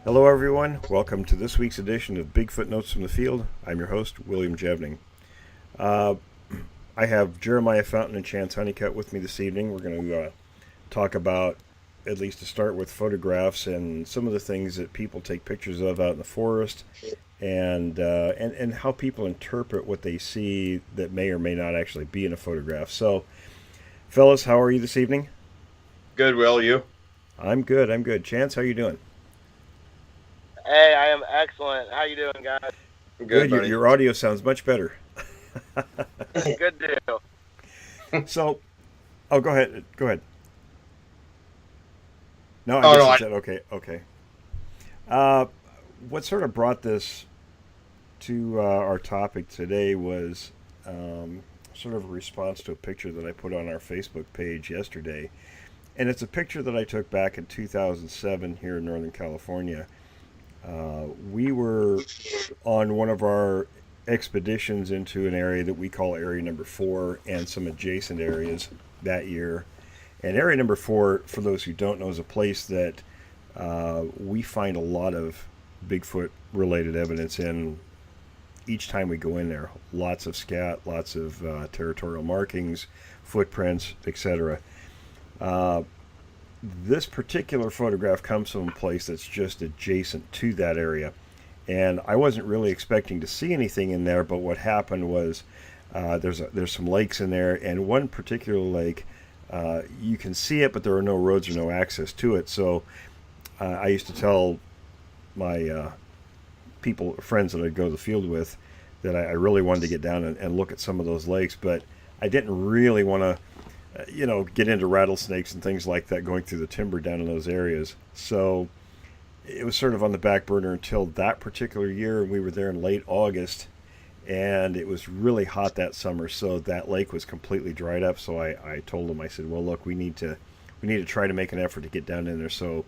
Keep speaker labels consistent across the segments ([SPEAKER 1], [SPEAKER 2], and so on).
[SPEAKER 1] Hello, everyone. Welcome to this week's edition of Bigfoot Notes from the Field. I'm your host, William Jevning. Uh, I have Jeremiah Fountain and Chance Honeycutt with me this evening. We're going to talk about, at least to start with, photographs and some of the things that people take pictures of out in the forest, and how people interpret what they see that may or may not actually be in a photograph. So, fellas, how are you this evening?
[SPEAKER 2] Good, Will, you?
[SPEAKER 1] I'm good. Chance, how you doing?
[SPEAKER 3] Hey, I am excellent. How you doing, guys?
[SPEAKER 1] Good. Your audio sounds much better.
[SPEAKER 3] Good deal.
[SPEAKER 1] So, go ahead. No, I said okay. What sort of brought this to our topic today was sort of a response to a picture that I put on our Facebook page yesterday. And it's a picture that I took back in 2007 here in Northern California. We were on one of our expeditions into an area that we call Area Number 4 and some adjacent areas that year. And Area Number 4, for those who don't know, is a place that we find a lot of Bigfoot-related evidence in each time we go in there. Lots of scat, lots of territorial markings, footprints, etc. This particular photograph comes from a place that's just adjacent to that area. And I wasn't really expecting to see anything in there, but what happened was there's some lakes in there, and one particular lake, you can see it, but there are no roads or no access to it. So I used to tell my friends that I'd go to the field with, that I really wanted to get down and look at some of those lakes, but I didn't really want to get into rattlesnakes and things like that going through the timber down in those areas. So it was sort of on the back burner until that particular year. We were there in late August, and it was really hot that summer, so that lake was completely dried up. So I told them, I said, well, look, we need to try to make an effort to get down in there. So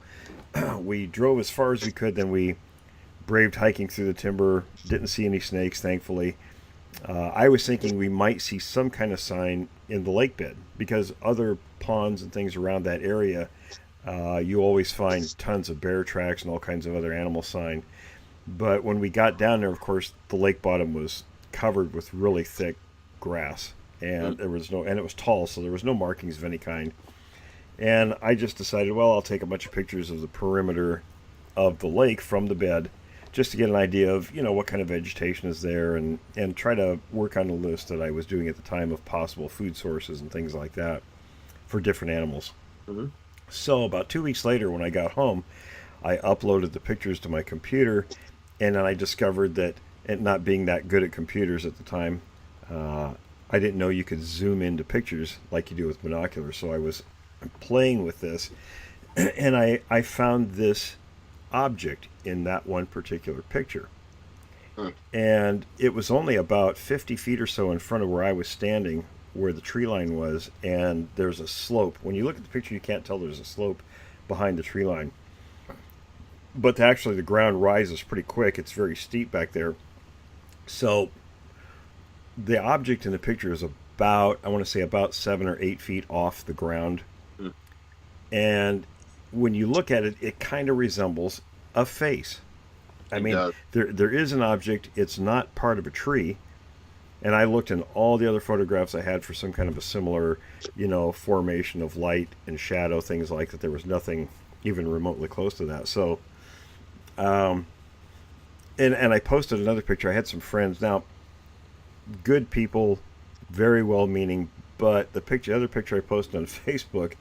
[SPEAKER 1] we drove as far as we could, then we braved hiking through the timber, didn't see any snakes, thankfully. I was thinking we might see some kind of sign in the lake bed, because other ponds and things around that area, you always find tons of bear tracks and all kinds of other animal sign. But when we got down there, of course, the lake bottom was covered with really thick grass, and it was tall, so there was no markings of any kind. And I just decided, well, I'll take a bunch of pictures of the perimeter of the lake from the bed, just to get an idea of, what kind of vegetation is there, and try to work on a list that I was doing at the time of possible food sources and things like that for different animals.
[SPEAKER 2] Mm-hmm.
[SPEAKER 1] So about 2 weeks later, when I got home, I uploaded the pictures to my computer, and then I discovered that, and not being that good at computers at the time, I didn't know you could zoom into pictures like you do with binoculars. So I was playing with this, and I found this object in that one particular picture. And it was only about 50 feet or so in front of where I was standing, where the tree line was, and there's a slope. When you look at the picture, you can't tell there's a slope behind the tree line. But actually the ground rises pretty quick. It's very steep back there. So the object in the picture is about, I want to say about 7 or 8 feet off the ground. And when you look at it, it kind of resembles a face. I mean, there is an object. It's not part of a tree. And I looked in all the other photographs I had for some kind of a similar, formation of light and shadow, things like that. There was nothing even remotely close to that. So, and I posted another picture. I had some friends. Now, good people, very well-meaning, but the other picture I posted on Facebook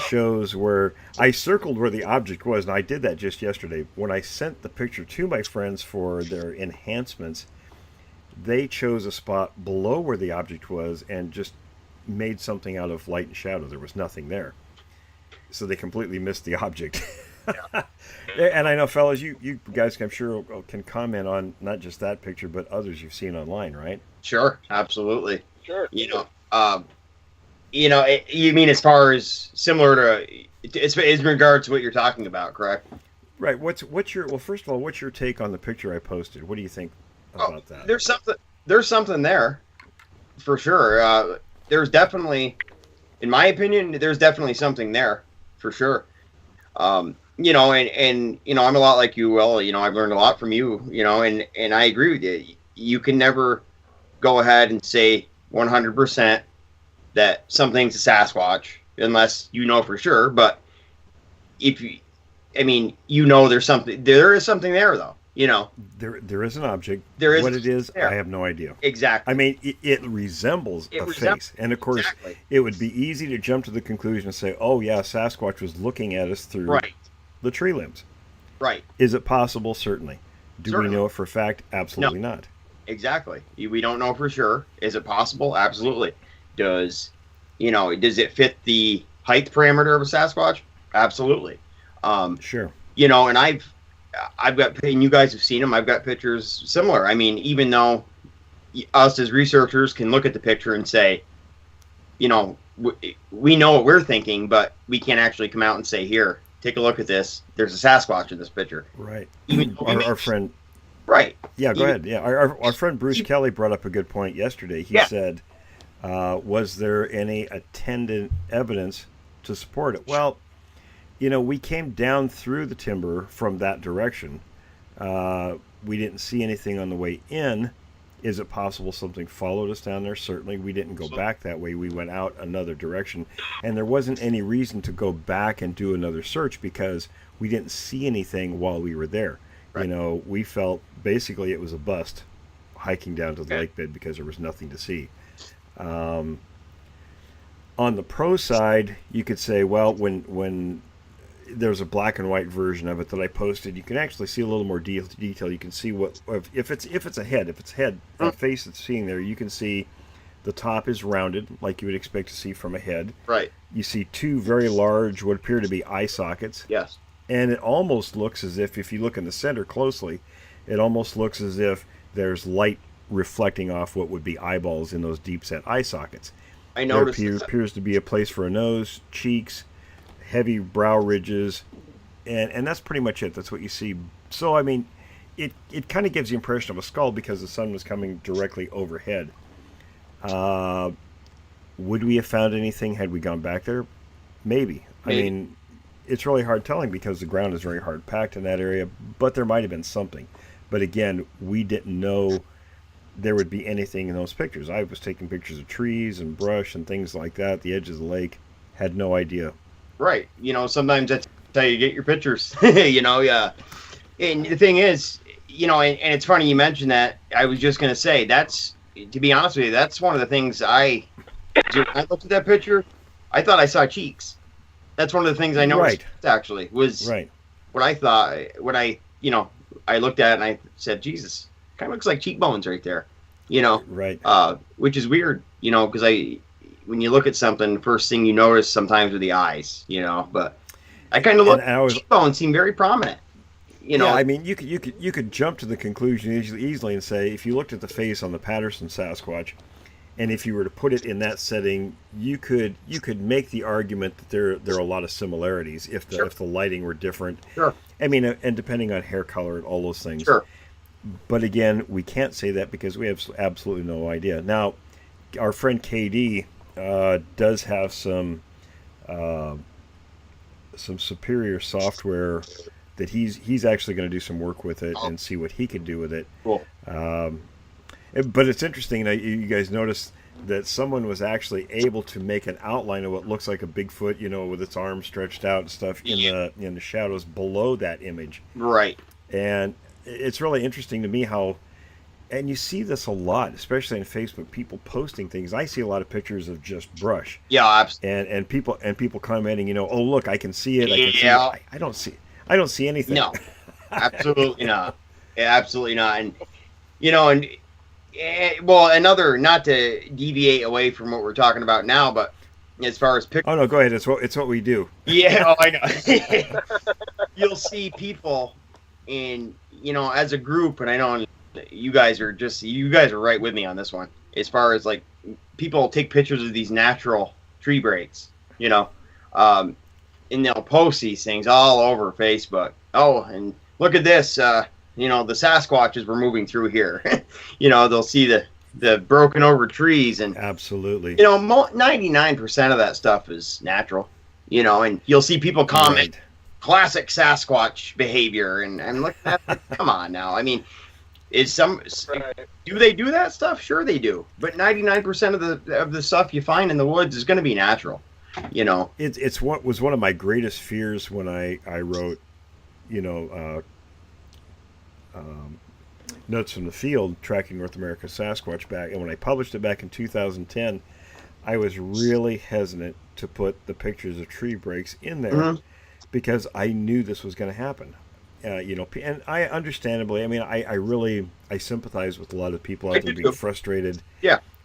[SPEAKER 1] shows where I circled where the object was, and I did that just yesterday. When I sent the picture to my friends for their enhancements, they chose a spot below where the object was and just made something out of light and shadow. There was nothing there. So they completely missed the object. Yeah. And I know, fellas, you guys, I'm sure, can comment on not just that picture, but others you've seen online, right?
[SPEAKER 2] Sure, absolutely.
[SPEAKER 3] Sure.
[SPEAKER 2] You mean as far as similar to, it's in regards to what you're talking about, correct?
[SPEAKER 1] Right. First of all, what's your take on the picture I posted? What do you think about that?
[SPEAKER 2] There's something there, for sure. There's definitely, in my opinion, there's definitely something there, for sure. and I'm a lot like you, Will. I've learned a lot from you, and I agree with you. You can never go ahead and say 100% that something's a Sasquatch unless you know for sure. But if you, there's something. There is something there, though.
[SPEAKER 1] There is an object.
[SPEAKER 2] There is
[SPEAKER 1] what it is.
[SPEAKER 2] there.
[SPEAKER 1] I have no idea.
[SPEAKER 2] Exactly.
[SPEAKER 1] I mean, it resembles a face, and of course,
[SPEAKER 2] exactly.
[SPEAKER 1] it would be easy to jump to the conclusion and say, "Oh yeah, Sasquatch was looking at us through
[SPEAKER 2] Right.
[SPEAKER 1] the tree limbs."
[SPEAKER 2] Right.
[SPEAKER 1] Is it possible? Certainly. Do
[SPEAKER 2] Certainly.
[SPEAKER 1] we know it for a fact? Absolutely not.
[SPEAKER 2] Exactly. We don't know for sure. Is it possible? Absolutely. Does it fit the height parameter of a Sasquatch? Absolutely.
[SPEAKER 1] Sure.
[SPEAKER 2] And I've got, and you guys have seen them. I've got pictures similar. I mean, even though us as researchers can look at the picture and say, we know what we're thinking, but we can't actually come out and say, here, take a look at this. There's a Sasquatch in this picture.
[SPEAKER 1] Right.
[SPEAKER 2] Even
[SPEAKER 1] Our friend.
[SPEAKER 2] Right.
[SPEAKER 1] Yeah, go ahead. Yeah, our friend Bruce Kelly brought up a good point yesterday. He said, was there any attendant evidence to support it? Well, we came down through the timber from that direction. We didn't see anything on the way in. Is it possible something followed us down there? Certainly. We didn't go back that way. We went out another direction. And there wasn't any reason to go back and do another search because we didn't see anything while we were there. Right. We felt basically it was a bust hiking down to the lake bed because there was nothing to see. On the pro side, you could say, well, when there's a black and white version of it that I posted, you can actually see a little more detail. You can see what if it's a face that's seeing there. You can see the top is rounded like you would expect to see from a head.
[SPEAKER 2] Right.
[SPEAKER 1] You see two very large, what appear to be eye sockets.
[SPEAKER 2] Yes.
[SPEAKER 1] And it almost looks as if you look in the center closely, it almost looks as if there's light reflecting off what would be eyeballs in those deep set eye sockets.
[SPEAKER 2] I noticed
[SPEAKER 1] there appears to be a place for a nose, cheeks, heavy brow ridges, and that's pretty much it. That's what you see. So, I mean, it kind of gives the impression of a skull because the sun was coming directly overhead. Would we have found anything had we gone back there? Maybe. I mean, it's really hard telling because the ground is very hard packed in that area, but there might have been something. But again, we didn't know there would be anything in those pictures. I was taking pictures of trees and brush and things like that, the edge of the lake. Had no idea.
[SPEAKER 2] Right. Sometimes that's how you get your pictures. Yeah. And the thing is, and it's funny you mentioned that. I was just going to say, to be honest with you, that's one of the things when I looked at that picture, I thought I saw cheeks. That's one of the things I noticed actually was what I thought when I looked at it and I said, Jesus, kind of looks like cheekbones right there,
[SPEAKER 1] Right.
[SPEAKER 2] Which is weird, because when you look at something, the first thing you notice sometimes are the eyes, but I kind of cheekbones seem very prominent,
[SPEAKER 1] Yeah, I mean, you could jump to the conclusion easily and say, if you looked at the face on the Patterson Sasquatch, and if you were to put it in that setting, you could make the argument that there are a lot of similarities if the lighting were different.
[SPEAKER 2] Sure.
[SPEAKER 1] I mean, and depending on hair color and all those things.
[SPEAKER 2] Sure.
[SPEAKER 1] But again, we can't say that because we have absolutely no idea. Now, our friend KD does have some superior software that he's actually going to do some work with it and see what he can do with it.
[SPEAKER 2] Cool.
[SPEAKER 1] But it's interesting that you guys noticed that someone was actually able to make an outline of what looks like a Bigfoot, with its arms stretched out and stuff in the shadows below that image.
[SPEAKER 2] Right.
[SPEAKER 1] And it's really interesting to me how, and you see this a lot, especially on Facebook, people posting things. I see a lot of pictures of just brush.
[SPEAKER 2] Yeah, absolutely.
[SPEAKER 1] And people commenting, oh look, I can see it. I can see it. I don't see anything.
[SPEAKER 2] No, absolutely not. Yeah, absolutely not. And another, not to deviate away from what we're talking about now, but as far as pictures.
[SPEAKER 1] Oh no, go ahead. It's what we do.
[SPEAKER 2] Yeah, I know. You'll see people as a group, and I know you guys are right with me on this one. As far as like people take pictures of these natural tree breaks, and they'll post these things all over Facebook. Oh, and look at this. The Sasquatches were moving through here. They'll see the broken over trees and
[SPEAKER 1] absolutely.
[SPEAKER 2] 99% of that stuff is natural. And you'll see people comment classic Sasquatch behavior, and I'm looking at it, come on now. I mean, do they do that stuff? Sure they do, but 99% of the stuff you find in the woods is going to be natural. You know,
[SPEAKER 1] it's what was one of my greatest fears when I wrote, you know, Notes from the Field, Tracking North America's Sasquatch back, and when I published it back in 2010, I was really hesitant to put the pictures of tree breaks in there because I knew this was going to happen. You know, and I understandably, I mean, I sympathize with a lot of people out there being frustrated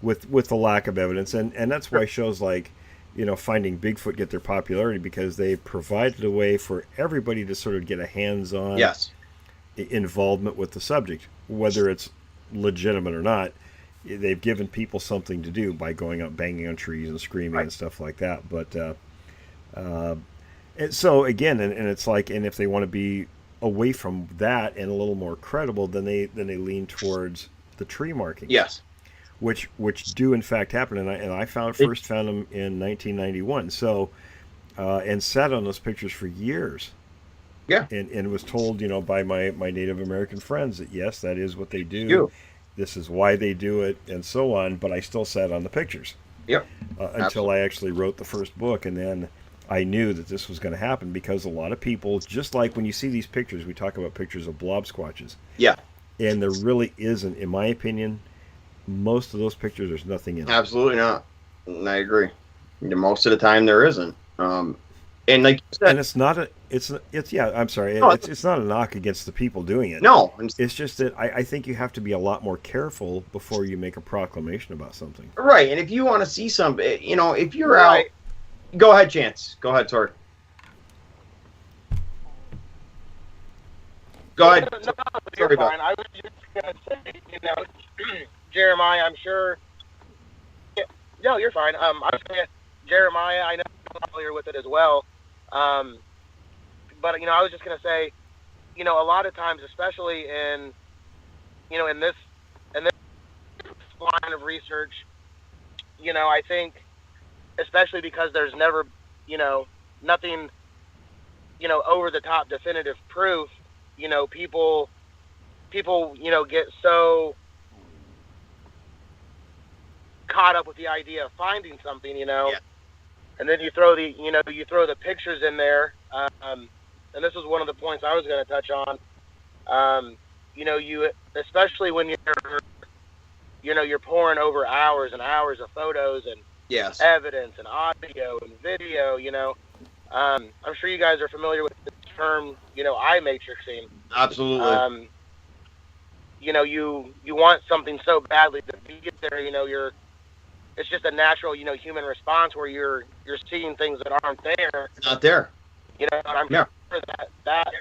[SPEAKER 1] with the lack of evidence, and that's why shows like, you know, Finding Bigfoot get their popularity, because they provided a way for everybody to sort of get a hands-on involvement with the subject, whether it's legitimate or not. They've given people something to do by going up banging on trees and screaming and stuff like that. But and so again, and it's like, and if they want to be away from that and a little more credible, then they lean towards the tree markings.
[SPEAKER 2] Yes.
[SPEAKER 1] Which do in fact happen, and I first found them in 1991. So and sat on those pictures for years.
[SPEAKER 2] Yeah.
[SPEAKER 1] And was told, you know, by my Native American friends that yes, that is what they do. This is why they do it, and so on. But I still sat on the pictures.
[SPEAKER 2] Yep.
[SPEAKER 1] Until I actually wrote the first book, and then I knew that this was going to happen, because a lot of people, just like when you see these pictures, we talk about pictures of blob squatches.
[SPEAKER 2] Yeah.
[SPEAKER 1] And there really isn't, in my opinion, most of those pictures, there's nothing in them.
[SPEAKER 2] Absolutely not. I agree. Most of the time there isn't. And like you said,
[SPEAKER 1] and it's not I'm sorry.
[SPEAKER 2] No,
[SPEAKER 1] it's not a knock against the people doing it.
[SPEAKER 2] No.
[SPEAKER 1] It's just that I think you have to be a lot more careful before you make a proclamation about something.
[SPEAKER 2] Right. And if you want to see something, you know, if you're out, go ahead, Chance. Go ahead, Tori. Go ahead.
[SPEAKER 3] No, you're fine. I was just going to say, you know, Jeremiah, I'm sure. Yeah, no, you're fine. I was going to, Jeremiah, I know you're familiar with it as well. But, you know, I was just going to say, you know, a lot of times, especially in, you know, in this line of research, you know, I think, especially because there's never, you know, nothing, you know, over the top definitive proof, you know, people, you know, get so caught up with the idea of finding something, you know, and then you throw the pictures in there. And this was one of the points I was going to touch on. You know, especially when you're pouring over hours and hours of photos and evidence and audio and video, you know, I'm sure you guys are familiar with the term, you know, eye matrixing.
[SPEAKER 2] Absolutely.
[SPEAKER 3] You know, you want something so badly that you get there, you know, it's just a natural, you know, human response where you're seeing things that aren't there.
[SPEAKER 2] It's not there.
[SPEAKER 3] You know, and I'm sure that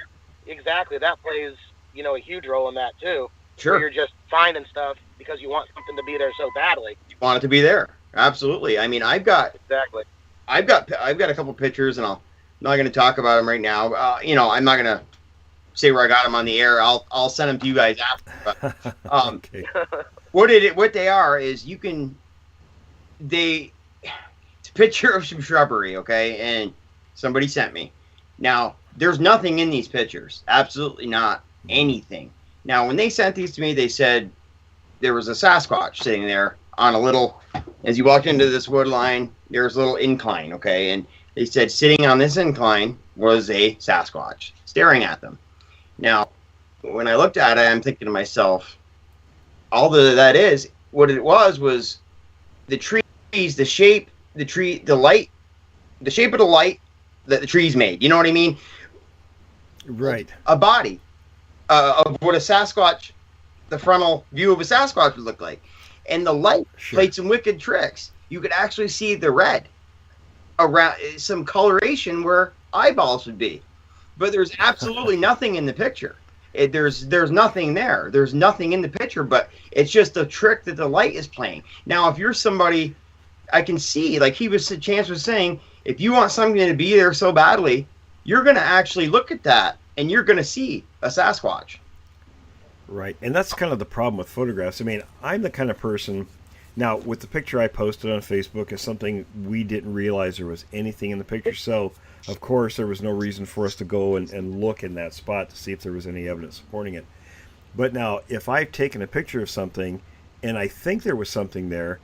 [SPEAKER 3] exactly, that plays, you know, a huge role in that too.
[SPEAKER 2] Sure.
[SPEAKER 3] Where you're just finding stuff because you want something to be there so badly.
[SPEAKER 2] You want it to be there. Absolutely. I mean, I've got a couple pictures, and I'm not going to talk about them right now. You know, I'm not going to say where I got them on the air. I'll send them to you guys after. But,
[SPEAKER 1] Okay.
[SPEAKER 2] What they are is it's a picture of some shrubbery, okay, and somebody sent me. Now, there's nothing in these pictures. Absolutely not anything. Now, when they sent these to me, they said there was a Sasquatch sitting there on a little, as you walked into this wood line, there's a little incline, okay, and they said sitting on this incline was a Sasquatch staring at them. Now, when I looked at it, I'm thinking to myself, what it was the trees, the shape, the light, the shape of the light that the trees made. You know what I mean?
[SPEAKER 1] Right.
[SPEAKER 2] A body of what a Sasquatch, the frontal view of a Sasquatch would look like. And the light played some wicked tricks. You could actually see the red around, some coloration where eyeballs would be. But there's absolutely nothing in the picture. There's nothing there. There's nothing in the picture, but it's just a trick that the light is playing. Now, if you're somebody, I can see, like Chance was saying, if you want something to be there so badly, you're going to actually look at that, and you're going to see a Sasquatch.
[SPEAKER 1] Right, and that's kind of the problem with photographs. I mean, I'm the kind of person, Now, with the picture I posted on Facebook is something we didn't realize there was anything in the picture. So, of course, there was no reason for us to go and look in that spot to see if there was any evidence supporting it. But now, if I've taken a picture of something and I think there was something there,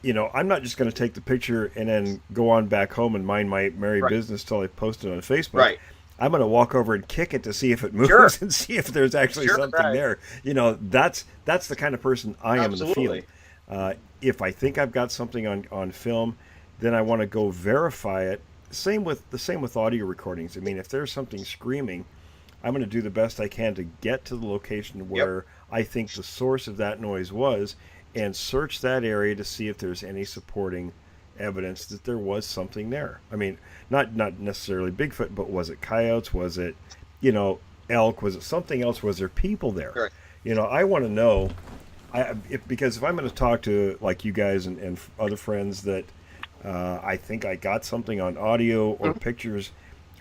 [SPEAKER 1] I'm not just going to take the picture and then go on back home and mind my merry business till I post it on Facebook.
[SPEAKER 2] Right.
[SPEAKER 1] I'm going to walk over and kick it to see if it moves and see if there's actually something there. That's the kind of person I am in the field. If I think I've got something on film, then I want to go verify it. Same with audio recordings. I mean, if there's something screaming, I'm going to do the best I can to get to the location where I think the source of that noise was, and search that area to see if there's any supporting evidence that there was something there. I mean, not necessarily Bigfoot, but was it coyotes? Was it, elk? Was it something else? Was there people there?
[SPEAKER 2] Right.
[SPEAKER 1] I want to know. Because if I'm going to talk to like you guys and other friends that I think I got something on audio or pictures,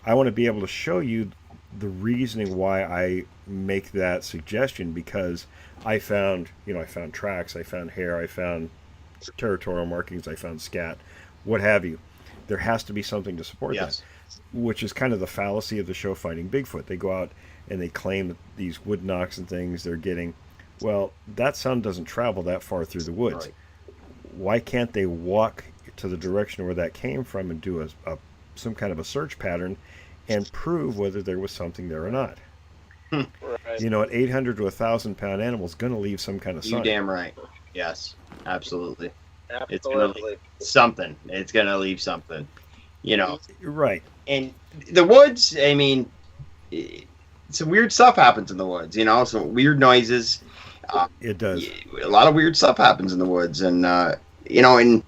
[SPEAKER 1] I want to be able to show you the reasoning why I make that suggestion, because I found tracks, I found hair, I found territorial markings, I found scat, what have you. There has to be something to support that, which is kind of the fallacy of the show Finding Bigfoot. They go out and they claim that these wood knocks and things they're getting. Well, that sound doesn't travel that far through the woods.
[SPEAKER 2] Right.
[SPEAKER 1] Why can't they walk to the direction where that came from and do some kind of a search pattern and prove whether there was something there or not?
[SPEAKER 3] Right.
[SPEAKER 1] An 800 to 1,000 pound animal is going to leave some kind of sign.
[SPEAKER 2] You damn right. Yes, absolutely.
[SPEAKER 3] Absolutely.
[SPEAKER 2] It's going to leave something. It's going to leave something.
[SPEAKER 1] Right.
[SPEAKER 2] And the woods, I mean, some weird stuff happens in the woods. Some weird noises.
[SPEAKER 1] It does.
[SPEAKER 2] A lot of weird stuff happens in the woods, and and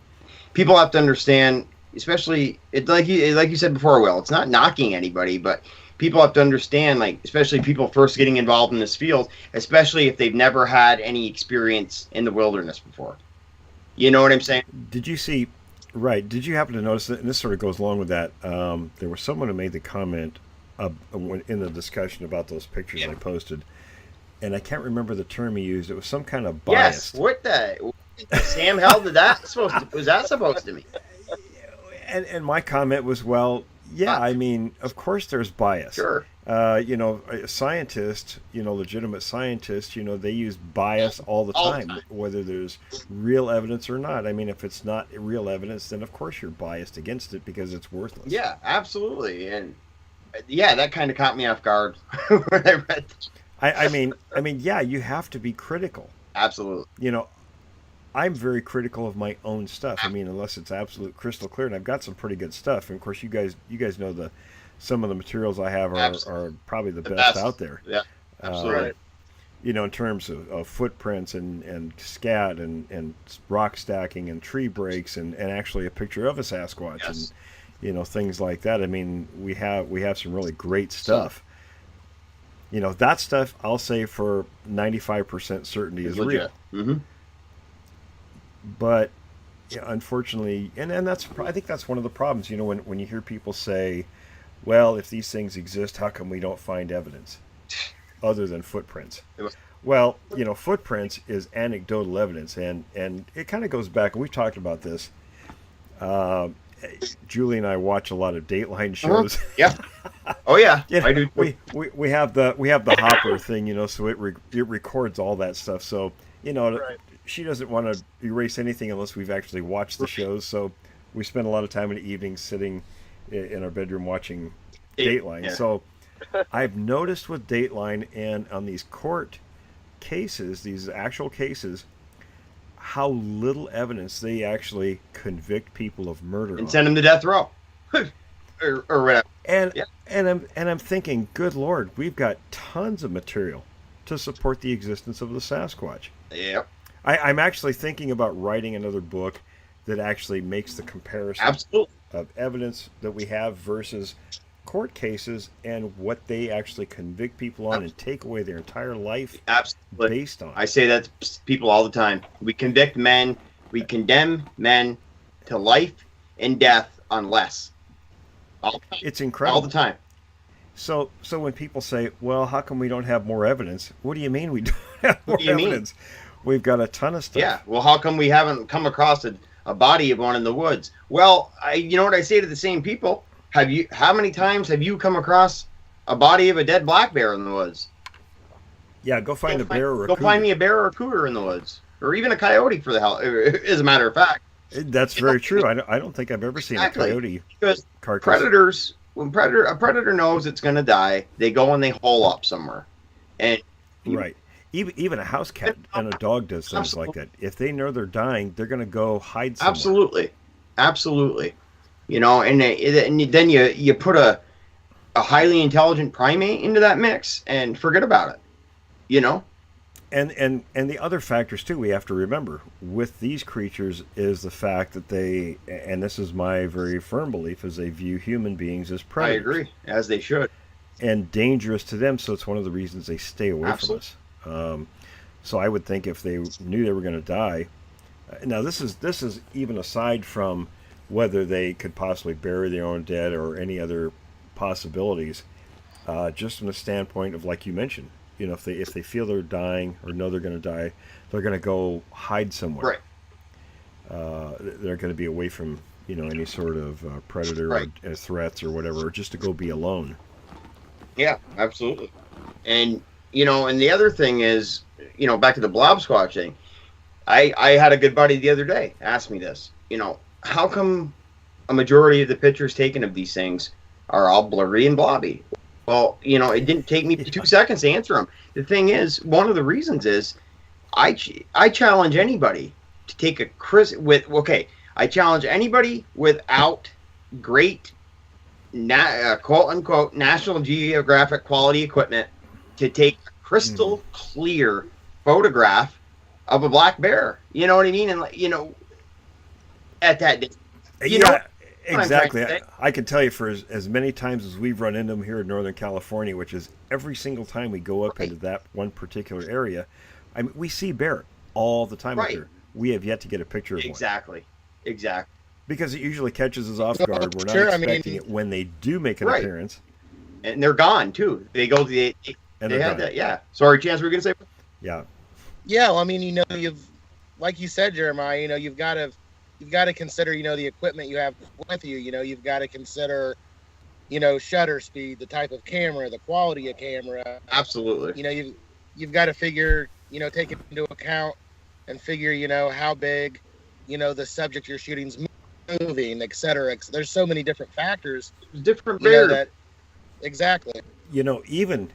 [SPEAKER 2] people have to understand, especially like you said before, Will. It's not knocking anybody, but people have to understand, like, especially people first getting involved in this field, especially if they've never had any experience in the wilderness before. You know what I'm saying?
[SPEAKER 1] Did you see? Right. Did you happen to notice that? And this sort of goes along with that. There was someone who made the comment in the discussion about those pictures I posted, and I can't remember the term he used. It was some kind of bias.
[SPEAKER 2] Yes. What the Sam hell did that was that supposed to mean?
[SPEAKER 1] And my comment was, well, yeah, I mean, of course there's bias.
[SPEAKER 2] Sure.
[SPEAKER 1] Scientists, legitimate scientists, they use bias all the time, whether there's real evidence or not. I mean, if it's not real evidence, then of course you're biased against it because it's worthless.
[SPEAKER 2] Yeah, absolutely. And yeah, that kind of caught me off guard when I read this.
[SPEAKER 1] I mean, yeah, you have to be critical.
[SPEAKER 2] Absolutely.
[SPEAKER 1] I'm very critical of my own stuff. I mean, unless it's absolute crystal clear, and I've got some pretty good stuff. And of course, you guys know some of the materials I have are probably the best out there.
[SPEAKER 2] Yeah, absolutely.
[SPEAKER 1] In terms of footprints and scat and rock stacking and tree breaks and actually a picture of a Sasquatch and things like that. I mean, we have some really great stuff. That stuff I'll say for 95% certainty is real.
[SPEAKER 2] Mm-hmm.
[SPEAKER 1] But unfortunately, and I think that's one of the problems. When you hear people say, well, if these things exist, how come we don't find evidence other than footprints? Well, footprints is anecdotal evidence, and it kind of goes back, and we've talked about this. Julie and I watch a lot of Dateline shows.
[SPEAKER 2] Yeah. Oh yeah. I do.
[SPEAKER 1] We have the Hopper thing, so it records all that stuff. So she doesn't want to erase anything unless we've actually watched the shows. So we spend a lot of time in the evening sitting in our bedroom watching Dateline.
[SPEAKER 2] Yeah.
[SPEAKER 1] So I've noticed with Dateline and on these court cases, these actual cases, how little evidence they actually convict people of murder
[SPEAKER 2] and send them to death row, or whatever.
[SPEAKER 1] And I'm thinking, good Lord, we've got tons of material to support the existence of the Sasquatch.
[SPEAKER 2] Yep.
[SPEAKER 1] I'm actually thinking about writing another book that actually makes the comparison of evidence that we have versus court cases and what they actually convict people on and take away their entire life based on.
[SPEAKER 2] I say that to people all the time. We condemn men to life and death unless.
[SPEAKER 1] It's incredible.
[SPEAKER 2] All the time.
[SPEAKER 1] So when people say, well, how come we don't have more evidence? What do you mean we don't have more evidence? We've got a ton of stuff.
[SPEAKER 2] Yeah. Well, how come we haven't come across a body of one in the woods? Well, you know what I say to the same people? How many times have you come across a body of a dead black bear in the woods?
[SPEAKER 1] Yeah, go find a bear or a
[SPEAKER 2] Go
[SPEAKER 1] cougar.
[SPEAKER 2] find me a bear or a cougar in the woods, or even a coyote for the hell. As a matter of fact,
[SPEAKER 1] That's very true. I don't think I've ever seen a coyote
[SPEAKER 2] because
[SPEAKER 1] carcass.
[SPEAKER 2] predators, when a predator knows it's going to die, they go and they hole up somewhere, and
[SPEAKER 1] Right. Even a house cat and a dog does things like that. If they know they're dying, they're going to go hide somewhere.
[SPEAKER 2] Absolutely. You know, and then you put a highly intelligent primate into that mix and forget about it. You know.
[SPEAKER 1] And the other factors too we have to remember with these creatures is the fact that they, and this is my very firm belief, is they view human beings as predators.
[SPEAKER 2] I agree, as they should,
[SPEAKER 1] and dangerous to them. So it's one of the reasons they stay away from us. So I would think if they knew they were going to die. Now this is even aside from whether they could possibly bury their own dead or any other possibilities. Just from the standpoint of, like you mentioned, you know, if they feel they're dying or know they're going to die, they're going to go hide somewhere.
[SPEAKER 2] Right.
[SPEAKER 1] They're going to be away from, you know, any sort of predator or threats or whatever, or just to go be alone.
[SPEAKER 2] Yeah, absolutely. And you know, and the other thing is, you know, back to the blob squatch thing. I had a good buddy the other day ask me this. You know, how come a majority of the pictures taken of these things are all blurry and blobby? Well, you know, it didn't take me 2 seconds to answer him. The thing is, one of the reasons is I challenge anybody to take a I challenge anybody without great quote unquote National Geographic quality equipment to take a crystal clear photograph of a black bear. You know what I mean? And you know, at that, you know.
[SPEAKER 1] Exactly. I can tell you for as many times as we've run into them here in Northern California, which is every single time we go up into that one particular area, I mean, we see bear all the time up here. We have yet to get a picture of one.
[SPEAKER 2] Exactly.
[SPEAKER 1] Because it usually catches us off guard. We're not expecting it when they do make an appearance.
[SPEAKER 2] And they're gone, too. They go to the...
[SPEAKER 1] And they had
[SPEAKER 2] that, yeah. Sorry, Chance, were you going to say?
[SPEAKER 1] Yeah.
[SPEAKER 3] Yeah, well, I mean, you know, like you said, Jeremiah, you know, you've got to consider, you know, the equipment you have with you. You know, you've got to consider, you know, shutter speed, the type of camera, the quality of camera.
[SPEAKER 2] Absolutely.
[SPEAKER 3] You know, you've got to figure, you know, take it into account and figure, you know, how big, you know, the subject you're shooting's moving, et cetera. There's so many different factors.
[SPEAKER 2] Different
[SPEAKER 3] bear. That, exactly.
[SPEAKER 1] You know, even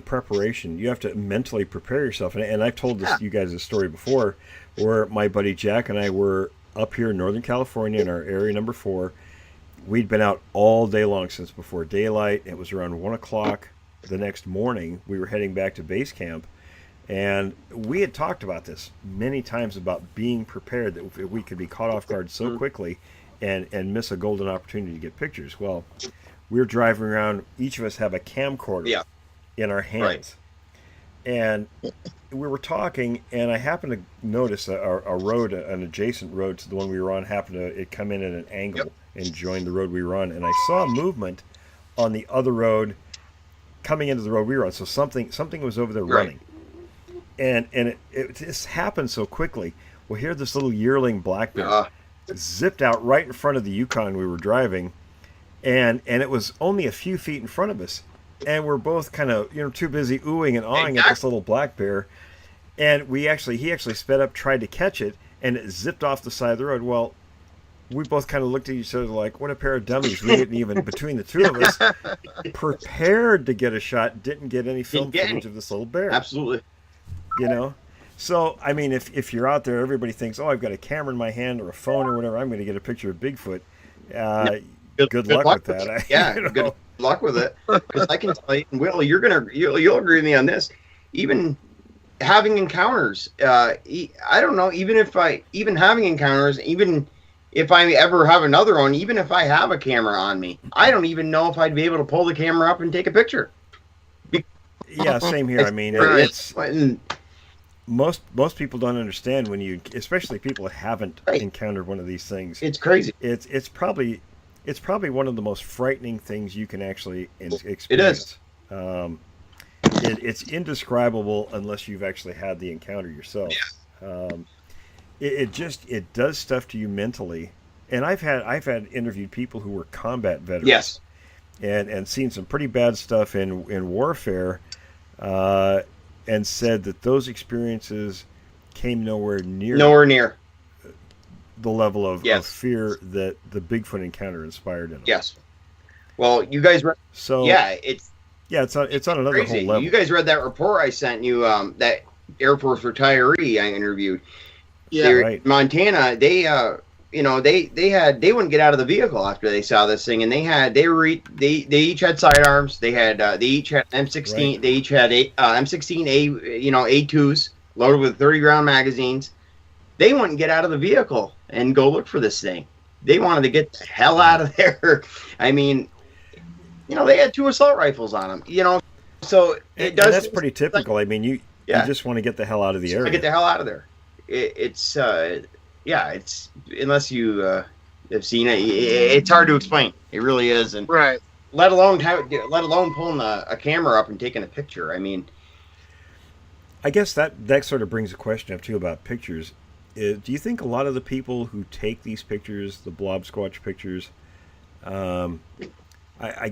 [SPEAKER 1] preparation, you have to mentally prepare yourself. And I've told you guys this story before, where my buddy Jack and I were up here in Northern California in our area number 4. We'd been out all day long since before daylight. It was around 1 o'clock the next morning. We were heading back to base camp, and we had talked about this many times about being prepared that we could be caught off guard so quickly and miss a golden opportunity to get pictures. Well, we were driving around. Each of us have a camcorder in our hands. And we were talking, and I happened to notice a road, an adjacent road to the one we were on, happened to come in at an angle and join the road we were on. And I saw movement on the other road coming into the road we were on. So something was over there running. And it just happened so quickly. Well, here this little yearling black bear zipped out right in front of the Yukon we were driving, and it was only a few feet in front of us. And we're both kind of, you know, too busy oohing and awing at this little black bear. And he actually sped up, tried to catch it, and it zipped off the side of the road. Well, we both kind of looked at each other like, what a pair of dummies. We didn't even, between the two of us, prepared to get a shot, didn't get any film footage of this little bear.
[SPEAKER 2] Absolutely.
[SPEAKER 1] You know? So, I mean, if you're out there, everybody thinks, oh, I've got a camera in my hand or a phone or whatever, I'm going to get a picture of Bigfoot. Good luck with that.
[SPEAKER 2] Yeah, you know? Good luck with it. Because I can tell you, and Will, you'll agree with me on this. Even having encounters, I don't know. Even having encounters, even if I ever have another one, even if I have a camera on me, I don't even know if I'd be able to pull the camera up and take a picture.
[SPEAKER 1] Yeah, same here. I mean, it's most people don't understand when you, especially people that haven't encountered one of these things.
[SPEAKER 2] It's crazy.
[SPEAKER 1] It's probably one of the most frightening things you can actually experience.
[SPEAKER 2] It is.
[SPEAKER 1] it's indescribable unless you've actually had the encounter yourself. Um, it does stuff to you mentally. And I've had interviewed people who were combat veterans.
[SPEAKER 2] Yes.
[SPEAKER 1] And seen some pretty bad stuff in warfare, and said that those experiences came nowhere near the level of fear that the Bigfoot encounter inspired in them.
[SPEAKER 2] Yes. Well, you guys read.
[SPEAKER 1] So
[SPEAKER 2] it's
[SPEAKER 1] on another
[SPEAKER 2] crazy.
[SPEAKER 1] whole level.
[SPEAKER 2] You guys read that report I sent you, that Air Force retiree I interviewed.
[SPEAKER 3] Yeah,
[SPEAKER 2] right. Montana, they wouldn't get out of the vehicle after they saw this thing, and they each had sidearms. They each had M16. Right. They each had M16A A2s loaded with 30-round magazines. They wouldn't get out of the vehicle and go look for this thing. They wanted to get the hell out of there. I mean, they had 2 assault rifles on them. So
[SPEAKER 1] that's pretty typical. I mean, you just want to get the hell out of the area.
[SPEAKER 2] Get the hell out of there. It's unless you have seen it, it's hard to explain. It really is, and
[SPEAKER 3] right.
[SPEAKER 2] Let alone pulling a camera up and taking a picture. I mean,
[SPEAKER 1] I guess that sort of brings a question up too about pictures. Do you think a lot of the people who take these pictures, the blob squatch pictures, I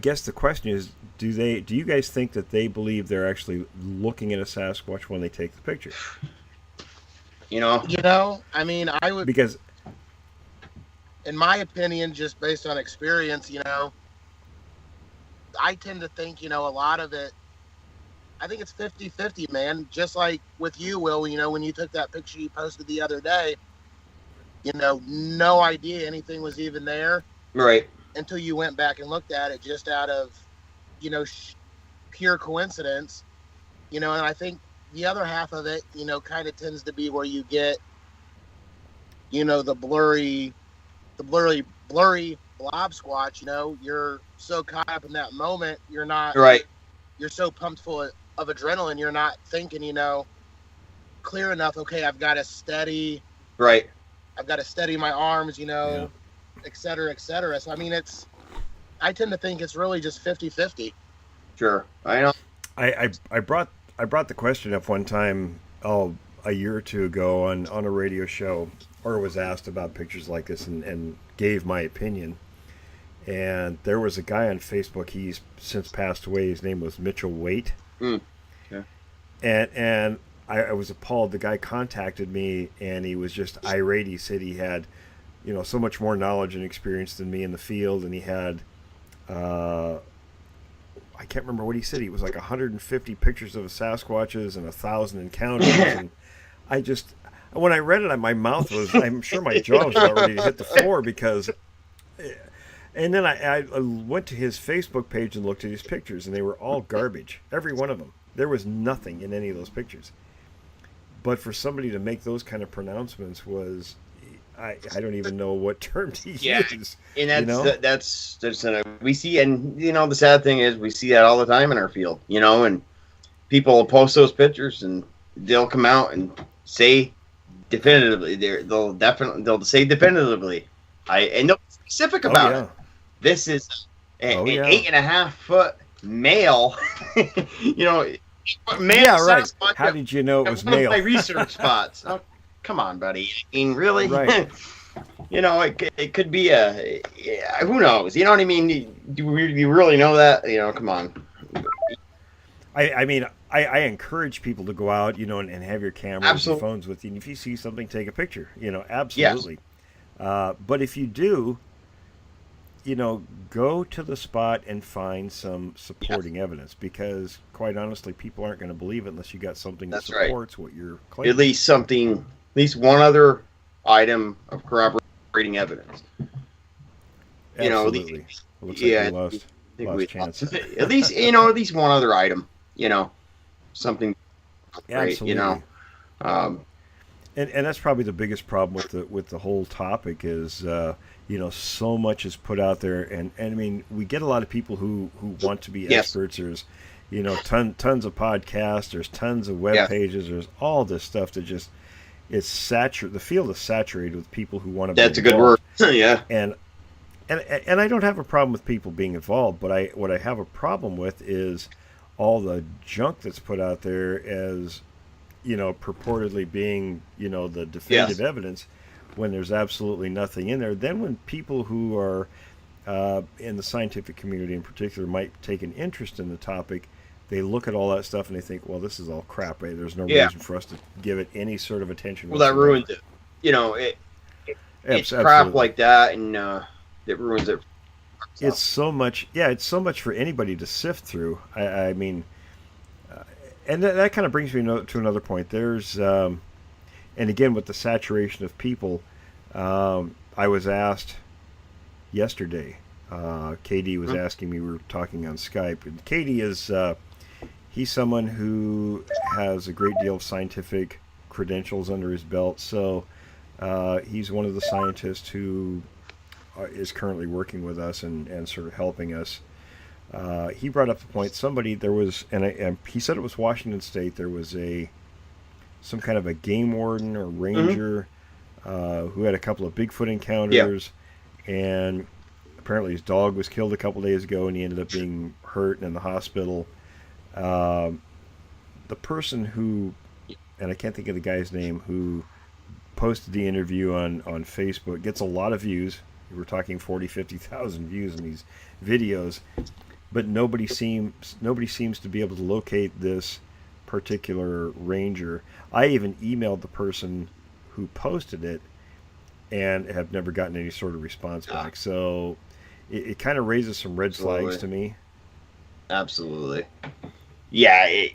[SPEAKER 1] guess the question is, do you guys think that they believe they're actually looking at a Sasquatch when they take the picture?
[SPEAKER 3] I mean, I would,
[SPEAKER 1] because
[SPEAKER 3] in my opinion, just based on experience, I tend to think, a lot of it, I think it's 50-50, man. Just like with you, Will, when you took that picture you posted the other day, no idea anything was even there.
[SPEAKER 2] Right.
[SPEAKER 3] Until you went back and looked at it just out of, pure coincidence, and I think the other half of it, kind of tends to be where you get, the blurry blob squatch. You're so caught up in that moment, you're not
[SPEAKER 2] right.
[SPEAKER 3] You're so pumped full of adrenaline, you're not thinking, clear enough. Okay, I've got to steady.
[SPEAKER 2] Right.
[SPEAKER 3] I've got to steady my arms, et cetera, et cetera. So I mean, I tend to think it's really just 50-50.
[SPEAKER 2] Sure, I know.
[SPEAKER 1] I brought the question up one time, a year or two ago on a radio show, or was asked about pictures like this and gave my opinion. And there was a guy on Facebook, he's since passed away, his name was Mitchell Waite.
[SPEAKER 2] Yeah.
[SPEAKER 1] And I was appalled. The guy contacted me and he was just irate. He said he had, so much more knowledge and experience than me in the field, and he had, I can't remember what he said. He was like 150 pictures of Sasquatches and 1,000 encounters. And when I read it, my mouth was, I'm sure my jaw was about ready to hit the floor because. And then I went to his Facebook page and looked at his pictures, and they were all garbage. Every one of them. There was nothing in any of those pictures. But for somebody to make those kind of pronouncements was, I don't even know what term to use.
[SPEAKER 2] And that's we see, and the sad thing is we see that all the time in our field, and people will post those pictures and they'll come out and say definitively, they'll say definitively, and they'll be specific about it. This is an 8.5 foot male, male.
[SPEAKER 1] Yeah, right. How did you know it was male?
[SPEAKER 2] One of my research spots. Oh, come on, buddy. I mean, really?
[SPEAKER 1] Right.
[SPEAKER 2] It could be who knows? You know what I mean? Do you really know that? Come on.
[SPEAKER 1] I mean, I encourage people to go out, and have your cameras and phones with you. And if you see something, take a picture. Absolutely. Yes. But if you do, go to the spot and find some supporting evidence, because quite honestly, people aren't going to believe it unless you got something that supports what you're claiming.
[SPEAKER 2] At least one other item of corroborating evidence.
[SPEAKER 1] Absolutely. It looks like we lost chance.
[SPEAKER 2] At least one other item, something great,
[SPEAKER 1] Absolutely. And that's probably the biggest problem with the whole topic is so much is put out there, and I mean, we get a lot of people who want to be experts. There's tons of podcasts, there's tons of web pages, there's all this stuff that just it's saturated. The field is saturated with people who want to.
[SPEAKER 2] That's
[SPEAKER 1] be
[SPEAKER 2] a good word. Yeah.
[SPEAKER 1] And I don't have a problem with people being involved, but what I have a problem with is all the junk that's put out there as, purportedly being, the definitive evidence, when there's absolutely nothing in there. Then when people who are in the scientific community in particular might take an interest in the topic, they look at all that stuff and they think, well, this is all crap. Right? There's no reason for us to give it any sort of attention.
[SPEAKER 2] Well, that ruins it. It's crap like that, and it ruins it.
[SPEAKER 1] It's so much. Yeah, it's so much for anybody to sift through. I mean, and that kind of brings me to another point. There's, and again, with the saturation of people, I was asked yesterday. KD was asking me. We were talking on Skype, and KD is he's someone who has a great deal of scientific credentials under his belt. So he's one of the scientists who is currently working with us and sort of helping us. He brought up the point. There was, and he said it was Washington State. There was some kind of a game warden or ranger who had a couple of Bigfoot encounters, and apparently his dog was killed a couple days ago, and he ended up being hurt and in the hospital. The person who, and I can't think of the guy's name, who posted the interview on Facebook, gets a lot of views. We're talking 40, 50,000 views in these videos, but nobody seems to be able to locate this particular ranger. I even emailed the person who posted it and have never gotten any sort of response back. So it kind of raises some red flags to me.
[SPEAKER 2] Absolutely. Yeah.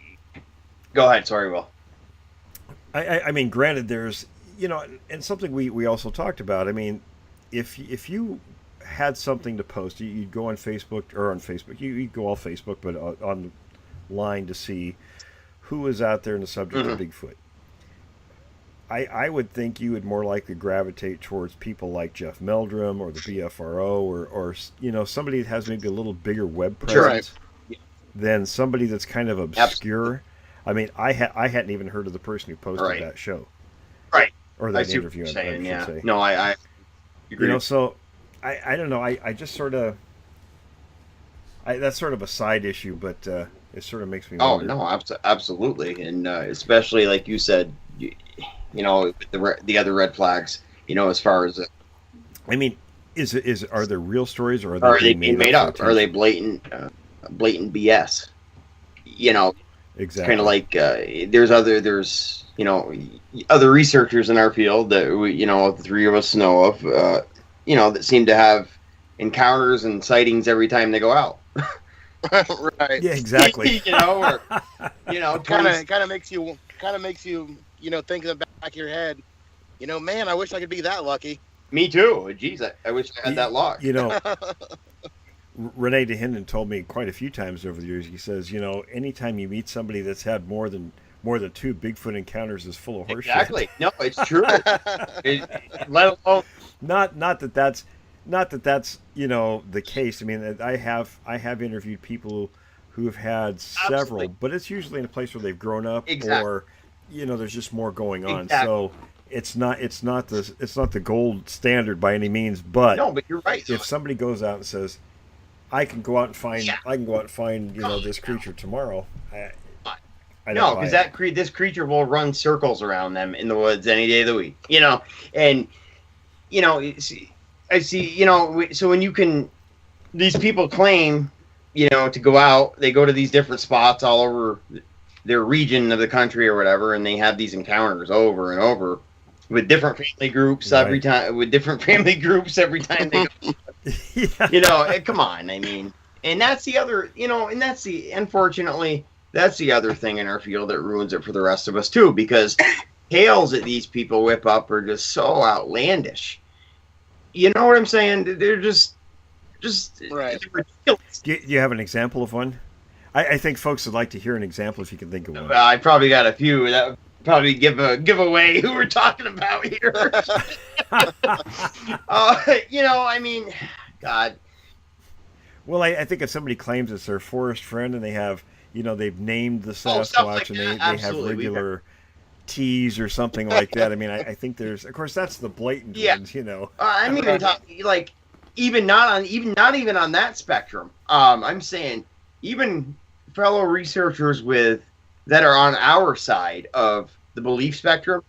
[SPEAKER 2] Go ahead. Sorry, Will.
[SPEAKER 1] I mean, granted, there's, and something we also talked about. I mean, if you had something to post, you'd go on Facebook, you'd go off Facebook, but online to see who is out there in the subject of Bigfoot. I would think you would more likely gravitate towards people like Jeff Meldrum or the BFRO or somebody that has maybe a little bigger web presence than somebody that's kind of obscure. I mean, I hadn't even heard of the person who posted that show.
[SPEAKER 2] Right.
[SPEAKER 1] Or that interview.
[SPEAKER 2] Saying, say. No, I agree.
[SPEAKER 1] So I don't know. I just sort of, that's sort of a side issue, but it sort of makes me wonder.
[SPEAKER 2] Oh, no, absolutely. And especially like you said, the other red flags, as far as
[SPEAKER 1] I mean, are there real stories or
[SPEAKER 2] are they being made up? Are they blatant BS?
[SPEAKER 1] Exactly.
[SPEAKER 2] Kind of like there's other researchers in our field that the three of us know of, that seem to have encounters and sightings every time they go out.
[SPEAKER 3] Right.
[SPEAKER 1] Yeah, exactly.
[SPEAKER 2] Kind
[SPEAKER 3] of makes you think in the back of your head, man, I wish I could be that lucky.
[SPEAKER 2] Me too. Jeez, I wish I had that luck.
[SPEAKER 1] Renee DeHinden told me quite a few times over the years. He says, anytime you meet somebody that's had more than 2 Bigfoot encounters is full of horseshit.
[SPEAKER 2] Exactly. No, it's true. Let alone
[SPEAKER 1] not that that's the case. I mean, I have interviewed people who have had several,
[SPEAKER 2] Absolutely.
[SPEAKER 1] but it's usually in a place where they've grown up,
[SPEAKER 2] Exactly.
[SPEAKER 1] or there's just more going on.
[SPEAKER 2] Exactly.
[SPEAKER 1] So it's not the gold standard by any means. But
[SPEAKER 2] no, but you're right.
[SPEAKER 1] If somebody goes out and says, I can go out and find this creature tomorrow.
[SPEAKER 2] Because this creature will run circles around them in the woods any day of the week. And I see. So when these people claim, to go out, they go to these different spots all over their region of the country or whatever, and they have these encounters over and over with different family groups every time. With different family groups every time they go.
[SPEAKER 1] Yeah.
[SPEAKER 2] Come on. I mean, and that's the other, unfortunately, that's the other thing in our field that ruins it for the rest of us too, because tales that these people whip up are just so outlandish. You know what I'm saying? They're just
[SPEAKER 3] right.
[SPEAKER 2] ridiculous.
[SPEAKER 1] Do you have an example of one? I think folks would like to hear an example if you can think of one.
[SPEAKER 2] Well, I probably got a few that would probably give away who we're talking about here. I mean, God.
[SPEAKER 1] Well, I think if somebody claims it's their forest friend and they have, they've named the
[SPEAKER 2] stuff
[SPEAKER 1] Sasquatch
[SPEAKER 2] like
[SPEAKER 1] and
[SPEAKER 2] that.
[SPEAKER 1] they have
[SPEAKER 2] Absolutely.
[SPEAKER 1] regular teas or something like that. I mean, I think there's, of course, that's the blatant ones,
[SPEAKER 2] I'm even talking not even on that spectrum. I'm saying even fellow researchers with that are on our side of the belief spectrum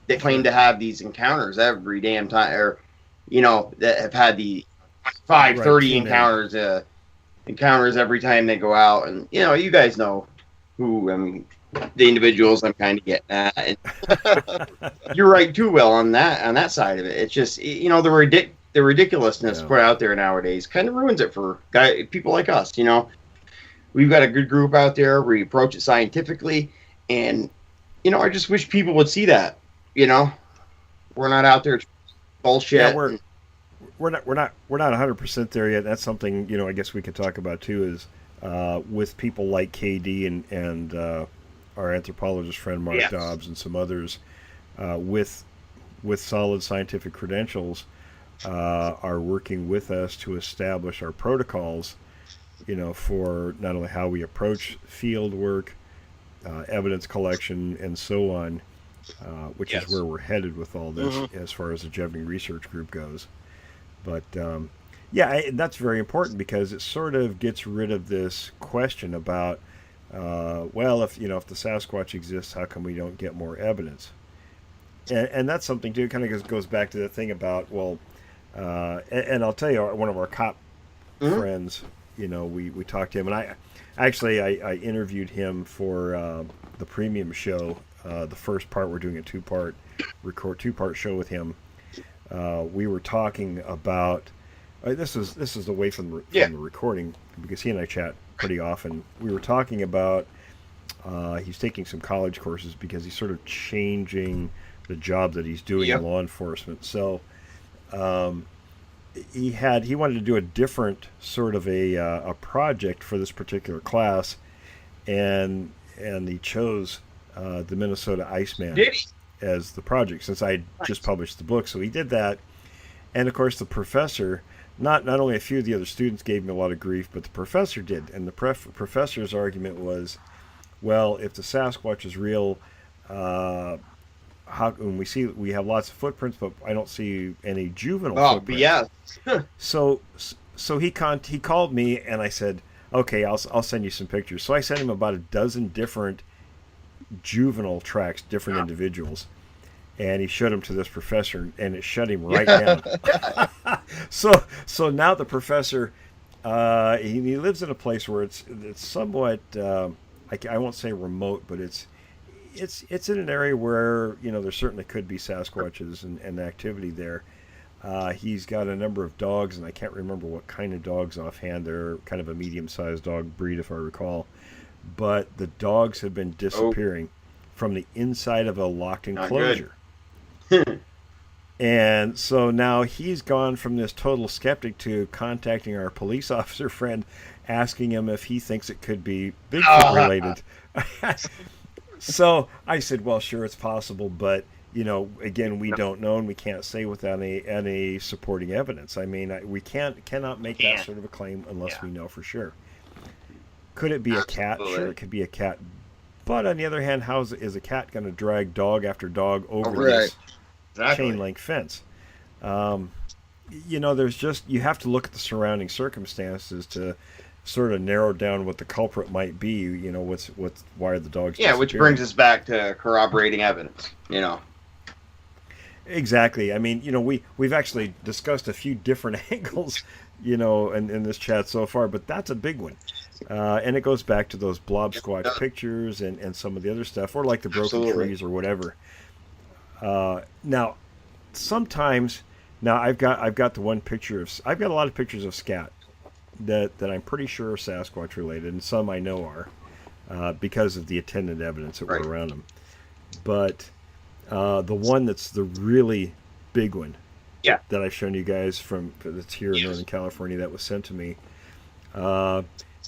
[SPEAKER 2] that claim to have these encounters every damn time, or that have had the 530 encounters every time they go out, and you guys know who the individuals I'm kind of getting at. And you're right too, Will, on that side of it. It's just the ridiculousness put out there nowadays kind of ruins it for people like us. We've got a good group out there. We approach it scientifically, and I just wish people would see that. We're not out there bullshit.
[SPEAKER 1] Yeah, we're not 100% there yet. That's something I guess we could talk about too. Is with people like KD and our anthropologist friend Mark Dobbs and some others with solid scientific credentials are working with us to establish our protocols. For not only how we approach field work, evidence collection, and so on, which is where we're headed with all this as far as the Jevning Research Group goes. But that's very important because it sort of gets rid of this question about, if the Sasquatch exists, how come we don't get more evidence? And that's something too. Kind of goes back to the thing about and I'll tell you, one of our cop friends. We talked to him, and I interviewed him for the premium show. The first part, we're doing a two-part show with him. We were talking about this is away from the recording because he and I chat pretty often. We were talking about he's taking some college courses because he's sort of changing the job that he's doing in law enforcement. So he wanted to do a different sort of a project for this particular class, and he chose the Minnesota Iceman as the project since I just published the book. So he did that, and of course the professor, not only a few of the other students gave me a lot of grief, but the professor did, and the professor's argument was, well, if the Sasquatch is real, when we have lots of footprints, but I don't see any juvenile footprints.
[SPEAKER 2] Yeah.
[SPEAKER 1] So he called me, and I said, okay, I'll send you some pictures. So I sent him about a dozen different juvenile tracks, different individuals, and he showed them to this professor, and it shut him right down. So now the professor, he lives in a place where it's somewhat, I won't say remote, but it's in an area where there certainly could be Sasquatches and activity there. He's got a number of dogs, and I can't remember what kind of dogs offhand. They're kind of a medium-sized dog breed, if I recall. But the dogs have been disappearing from the inside of a locked enclosure. And so now he's gone from this total skeptic to contacting our police officer friend, asking him if he thinks it could be Bigfoot related. So I said, well, sure, it's possible, but again, we don't know, and we can't say without any supporting evidence. I mean, we cannot make that sort of a claim unless we know for sure. Could it be a cat? Sure, it could be a cat. But on the other hand, how is a cat going to drag dog after dog over this chain link fence? There's just, you have to look at the surrounding circumstances to sort of narrow down what the culprit might be. Why are the dogs?
[SPEAKER 2] Yeah, which brings us back to corroborating evidence.
[SPEAKER 1] Exactly. I mean, we've actually discussed a few different angles, in this chat so far, but that's a big one. And it goes back to those blob squatch pictures and some of the other stuff, or like the broken trees or whatever. Now, sometimes, I've got the one picture I've got a lot of pictures of scat that I'm pretty sure are Sasquatch related, and some I know are because of the attendant evidence that were around them. But the one that's the really big one that I've shown you guys that's here in Northern California that was sent to me,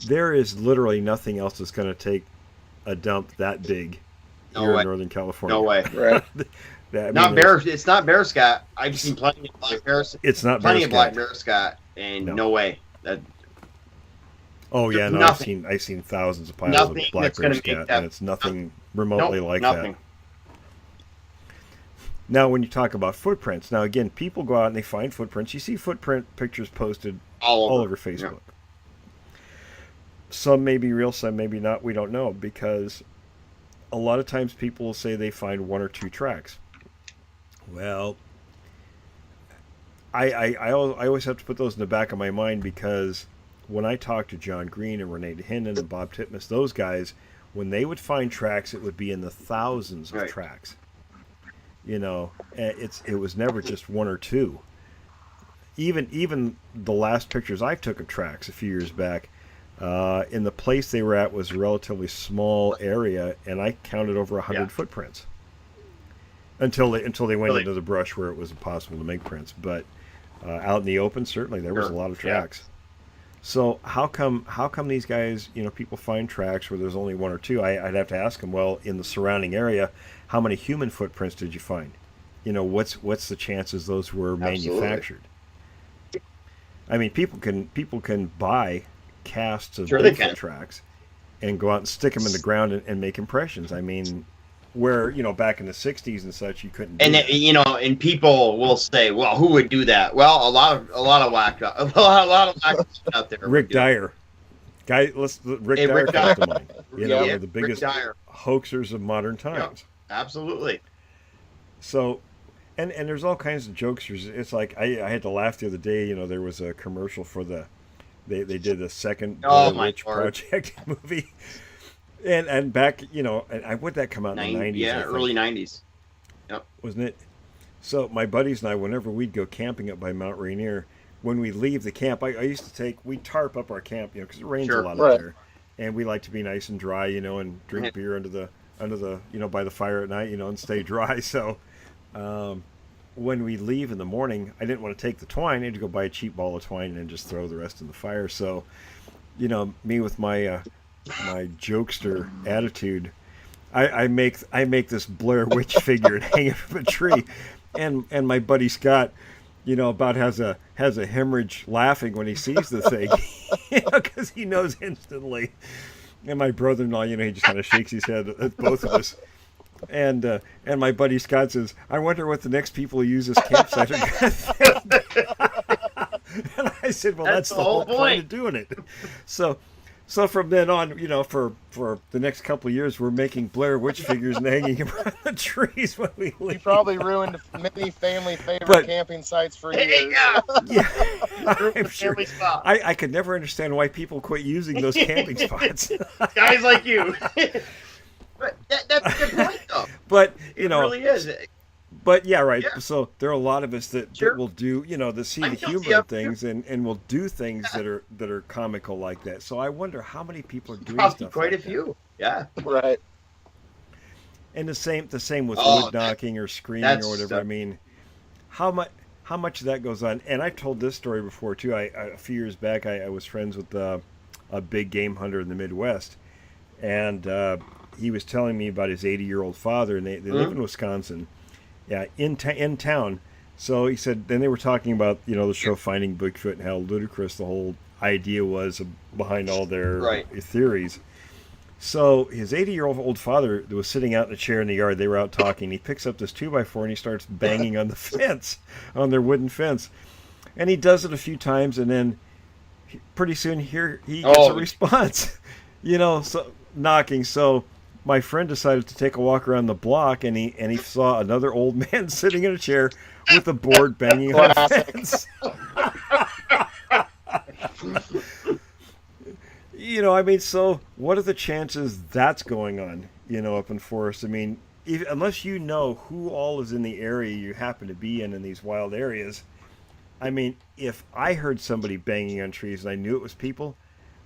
[SPEAKER 1] there is literally nothing else that's going to take a dump that big in Northern California.
[SPEAKER 2] No way.
[SPEAKER 1] Right.
[SPEAKER 2] It's not bear scat. I've seen plenty of black bears.
[SPEAKER 1] It's not
[SPEAKER 2] plenty
[SPEAKER 1] bear
[SPEAKER 2] of black bear scat, and no way.
[SPEAKER 1] I've seen thousands of piles of black bear scat, and it's nothing remotely like that. Now, when you talk about footprints, now again, people go out and they find footprints. You see footprint pictures posted all over Facebook. Some may be real, some maybe not. We don't know, because a lot of times people will say they find one or two tracks. Well, I always have to put those in the back of my mind, because when I talked to John Green and Renee Hinton and Bob Titmus, those guys, when they would find tracks, it would be in the thousands of
[SPEAKER 2] Right.
[SPEAKER 1] tracks. It was never just one or two. Even the last pictures I took of tracks a few years back, in the place they were at was a relatively small area, and I counted over 100
[SPEAKER 2] Yeah.
[SPEAKER 1] footprints until they went into the brush where it was impossible to make prints. But out in the open, certainly there was a lot of tracks. So how come these guys, people find tracks where there's only one or two? I'd have to ask them, well, in the surrounding area, how many human footprints did you find? What's the chances those were manufactured? I mean, people can buy casts of Bigfoot tracks and go out and stick them in the ground and make impressions. I mean, where back in the '60s and such, you couldn't.
[SPEAKER 2] And and people will say, "Well, who would do that?" Well, a lot of whack out there.
[SPEAKER 1] Rick Dyer, Rick Dyer comes to mind. One of the biggest hoaxers of modern times.
[SPEAKER 2] Yeah, absolutely.
[SPEAKER 1] So, and there's all kinds of jokesters. It's like I had to laugh the other day. There was a commercial for they did the second Witch Project movie. And back, and would that come out in the 90s?
[SPEAKER 2] Yeah, early 90s. Yep.
[SPEAKER 1] Wasn't it? So my buddies and I, whenever we'd go camping up by Mount Rainier, when we leave the camp, I used to we'd tarp up our camp, because it rains a lot up there. And we like to be nice and dry, and drink beer under the by the fire at night, and stay dry. So when we leave in the morning, I didn't want to take the twine. I had to go buy a cheap ball of twine and then just throw the rest in the fire. So, me with my jokester attitude, I make this Blair Witch figure and hang it from a tree, and my buddy Scott, about has a hemorrhage laughing when he sees the thing, because he knows instantly. And my brother-in-law, he just kind of shakes his head at both of us. And my buddy Scott says, "I wonder what the next people who use this campsite are going to think." And I said, "Well, that's the whole point of doing it." So from then on, for the next couple of years, we're making Blair Witch figures and hanging them on the trees when we leave.
[SPEAKER 4] You probably ruined many family favorite camping sites for years.
[SPEAKER 1] Yeah, I'm sure. I could never understand why people quit using those camping spots.
[SPEAKER 2] Guys like you. But that's a good point, though.
[SPEAKER 1] But
[SPEAKER 2] it really is.
[SPEAKER 1] But yeah, right. Yeah. So there are a lot of us that will do, that see the humor of things and will do things that are comical like that. So I wonder how many people are doing stuff.
[SPEAKER 2] Quite
[SPEAKER 1] like
[SPEAKER 2] a few.
[SPEAKER 1] That.
[SPEAKER 2] Yeah.
[SPEAKER 4] Right.
[SPEAKER 1] And the same with wood knocking or screaming or whatever. I mean, how much of that goes on? And I've told this story before too. A few years back, I was friends with a big game hunter in the Midwest, and he was telling me about his 80-year-old father, and they live in Wisconsin. Yeah, in town. So he said, then they were talking about, the show Finding Bigfoot and how ludicrous the whole idea was behind all their theories. So his 80-year-old father was sitting out in a chair in the yard. They were out talking. He picks up this 2x4 and he starts banging on the fence, on their wooden fence. And he does it a few times, and then pretty soon here he gets a response, so knocking. So my friend decided to take a walk around the block, and he saw another old man sitting in a chair with a board banging on the fence. So what are the chances that's going on, up in forest? I mean, unless you know who all is in the area you happen to be in these wild areas. I mean, if I heard somebody banging on trees and I knew it was people,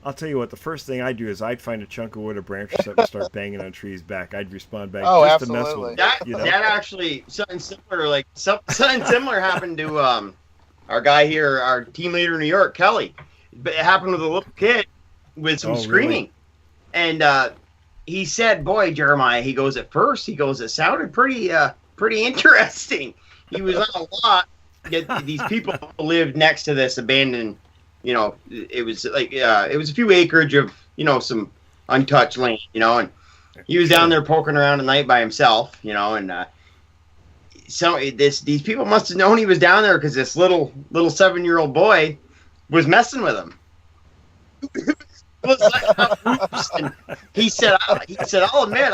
[SPEAKER 1] I'll tell you what, the first thing I'd do is I'd find a chunk of wood or branch or something and start banging on trees back. I'd respond back just to mess with
[SPEAKER 2] that. That actually, something similar happened to our guy here, our team leader in New York, Kelly. But it happened with a little kid with some screaming. Really? And he said, "Boy, Jeremiah," he goes, "at first, it sounded pretty interesting." He was on a lot. These people lived next to this abandoned, it was like, it was a few acreage of, some untouched land, and he was down there poking around at night by himself, and these people must have known he was down there because this little 7-year-old boy was messing with him. was letting out whoops, and he said, "Oh man,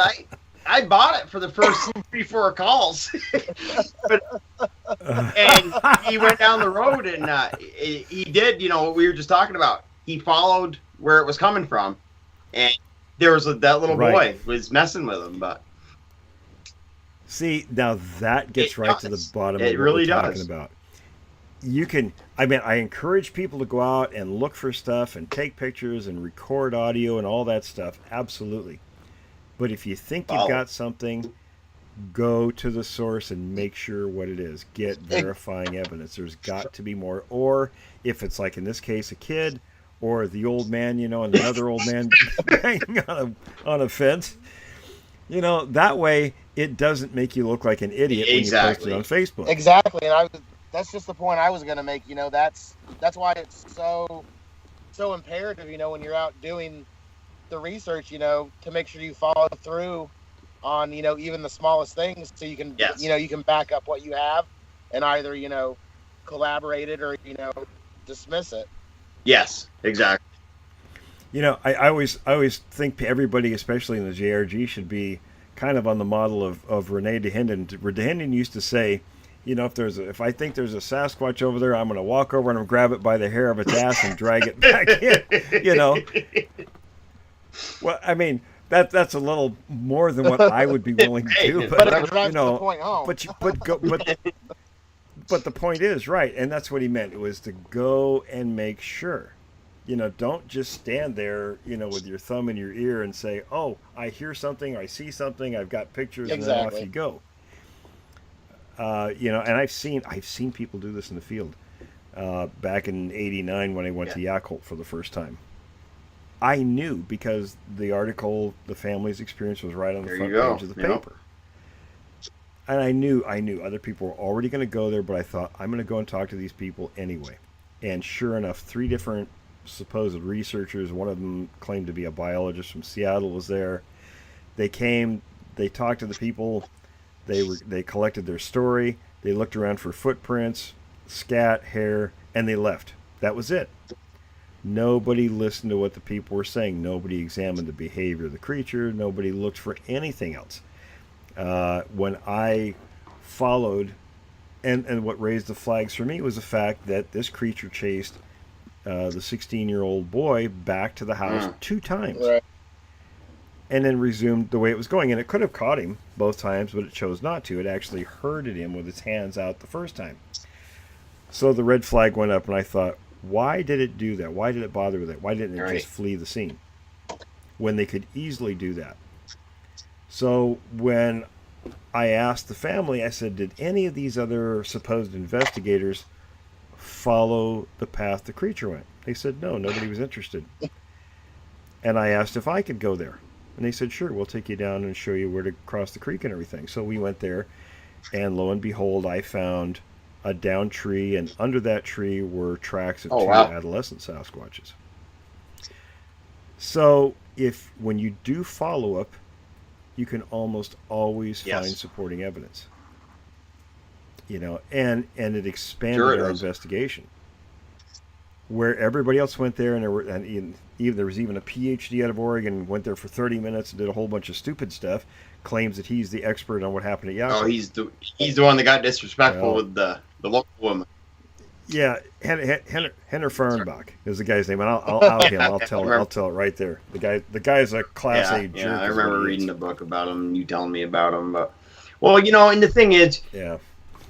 [SPEAKER 2] I bought it for the first 3-4 calls." And he went down the road, and he did, what we were just talking about. He followed where it was coming from, and there was that little boy was messing with him. But
[SPEAKER 1] see, now that gets to the bottom of what
[SPEAKER 2] really
[SPEAKER 1] we're talking about. You can, I encourage people to go out and look for stuff and take pictures and record audio and all that stuff. Absolutely. But if you think you've got something, go to the source and make sure what it is. Get verifying evidence. There's got to be more. Or if it's like in this case, a kid or the old man, and another old man banging on a fence, that way it doesn't make you look like an idiot when you post it on Facebook.
[SPEAKER 4] Exactly. And that's just the point I was going to make. That's why it's so imperative, when you're out doing the research, to make sure you follow through on, even the smallest things, so you can, you can back up what you have and either, collaborate it or, dismiss it.
[SPEAKER 2] Yes, exactly.
[SPEAKER 1] I always think everybody, especially in the JRG, should be kind of on the model of Rene Dahinden. Dahinden used to say, if I think there's a Sasquatch over there, I'm going to walk over and grab it by the hair of its ass and drag it back in. Well, that's a little more than what I would be willing to do, but
[SPEAKER 4] it drives the point home.
[SPEAKER 1] But the point is right, and that's what he meant. It was to go and make sure. Don't just stand there, with your thumb in your ear and say, "Oh, I hear something, I see something, I've got pictures," and then off you go. And I've seen people do this in the field. Back in '89 when I went to Yakult for the first time, I knew because the article, the family's experience, was right on the front page of the paper. And I knew other people were already going to go there, but I thought, I'm going to go and talk to these people anyway. And sure enough, 3 different supposed researchers, one of them claimed to be a biologist from Seattle, was there. They came, they talked to the people, they collected their story, they looked around for footprints, scat, hair, and they left. That was it. Nobody listened to what the people were saying. Nobody examined the behavior of the creature. Nobody looked for anything else. When I followed, and what raised the flags for me was the fact that this creature chased the 16-year-old boy back to the house 2 times.
[SPEAKER 4] Right.
[SPEAKER 1] And then resumed the way it was going. And it could have caught him both times, but it chose not to. It actually herded him with its hands out the first time. So the red flag went up, and I thought, why did it do that? Why did it bother with it? Why didn't it just flee the scene when they could easily do that? So when I asked the family, I said, did any of these other supposed investigators follow the path the creature went? They said, no, nobody was interested. And I asked if I could go there. And they said, sure, we'll take you down and show you where to cross the creek and everything. So we went there, and lo and behold, I found a downed tree, and under that tree were tracks of 2 adolescent Sasquatches. So when you do follow up, you can almost always find supporting evidence. And it expanded our investigation. Where everybody else went there, and there was even a PhD out of Oregon, went there for 30 minutes and did a whole bunch of stupid stuff, claims that he's the expert on what happened at Yakult.
[SPEAKER 2] Oh, he's the one that got disrespectful with the local woman.
[SPEAKER 1] Yeah, Henner Fernbach is the guy's name, and I'll out him. I'll tell it right there. The guy's a class A jerk.
[SPEAKER 2] Yeah, I remember reading the book about him, and you telling me about him. But and the thing is,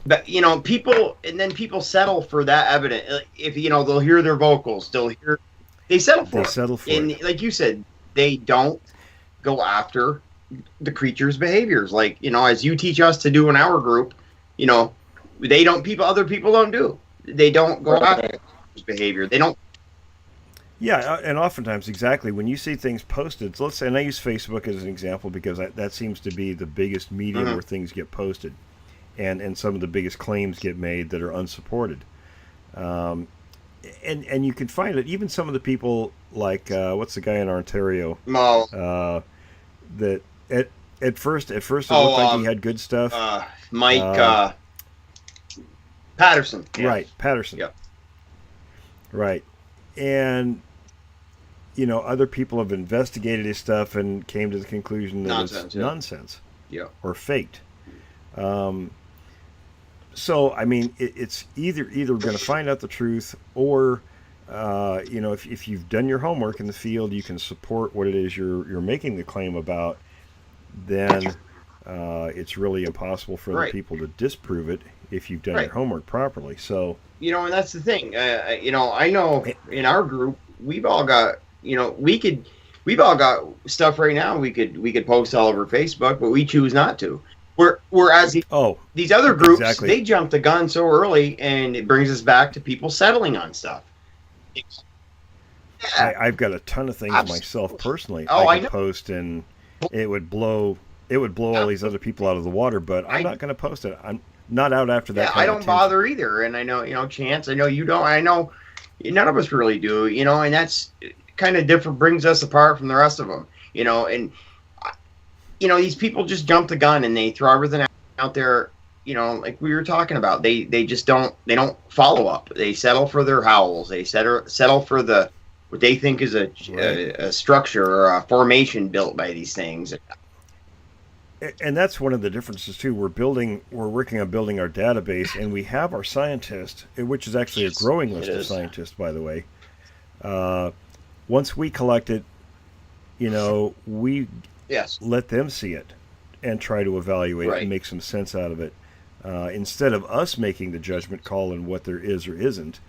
[SPEAKER 2] but people settle for that evidence. If they'll hear their vocals, they settle for it. And like you said, they don't go after the creature's behaviors. Like as you teach us to do in our group, other people don't do. They don't go after behavior. They don't.
[SPEAKER 1] Yeah, and oftentimes, exactly, when you see things posted, so let's say, and I use Facebook as an example because that seems to be the biggest medium where things get posted, and some of the biggest claims get made that are unsupported. And you can find it, even some of the people, like, what's the guy in Ontario? That at first it looked like he had good stuff.
[SPEAKER 2] Mike Patterson.
[SPEAKER 1] Right, Patterson.
[SPEAKER 2] Yep.
[SPEAKER 1] Right. And, other people have investigated his stuff and came to the conclusion that it's nonsense or faked. So, I mean, it's either going to find out the truth or, if you've done your homework in the field, you can support what it is you're making the claim about, then it's really impossible for other people to disprove it if you've done your homework properly. So,
[SPEAKER 2] and that's the thing. I know in our group, we've all got, we've all got stuff right now we could post all over Facebook, but we choose not to. Whereas these other groups, they jump the gun so early, and it brings us back to people settling on stuff.
[SPEAKER 1] I've got a ton of things myself personally I could post, and it would blow all these other people out of the water. But I'm not going to post it. I'm not out after that.
[SPEAKER 2] I don't bother either, and I know, Chance. I know you don't. I know none of us really do. And that's kind of different. Brings us apart from the rest of them. And. These people just jump the gun and they throw everything out there, like we were talking about. They just don't follow up. They settle for their howls. They settle for what they think is a structure or a formation built by these things.
[SPEAKER 1] And that's one of the differences too. We're working on building our database, and we have our scientists, which is actually a growing list of scientists, by the way. Once we collect it, we let them see it and try to evaluate it and make some sense out of it. Instead of us making the judgment call on what there is or isn't,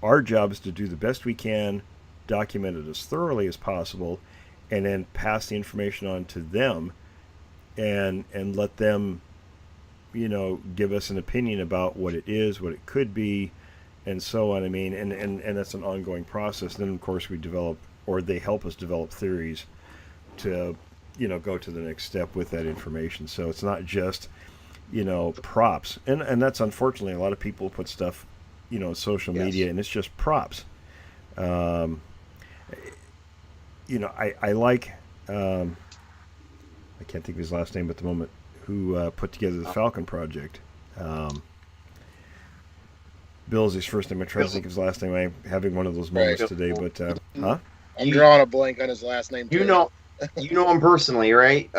[SPEAKER 1] our job is to do the best we can, document it as thoroughly as possible, and then pass the information on to them and let them, give us an opinion about what it is, what it could be, and so on. I mean, and that's an ongoing process. Then, of course, we develop, or they help us develop theories to go to the next step with that information. So it's not just props, and that's unfortunately a lot of people put stuff on social media, and it's just props. I like I can't think of his last name at the moment, who put together the Falcon Project. Bill's his first name. I'm trying to think of his last name. I'm having one of those moments today, but
[SPEAKER 4] I'm drawing a blank on his last name too.
[SPEAKER 2] You know him personally, right?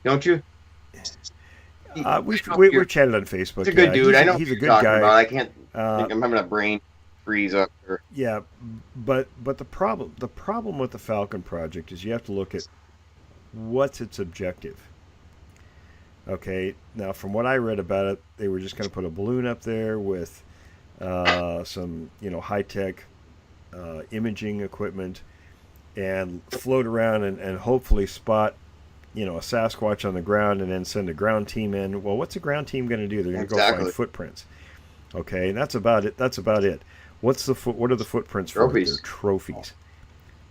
[SPEAKER 2] Don't you?
[SPEAKER 1] We're chatted on Facebook.
[SPEAKER 2] He's a good dude. I know
[SPEAKER 1] he's a good guy.
[SPEAKER 2] About. I can't think I'm having a brain freeze up.
[SPEAKER 1] Yeah, but the problem with the Falcon Project is you have to look at what's its objective. Okay, now from what I read about it, they were just going to put a balloon up there with some high-tech imaging equipment and float around and hopefully spot a Sasquatch on the ground and then send a ground team in. Well, what's a ground team going to do? They're going to go find footprints. Okay, and that's about it. What are the footprints for? They're trophies.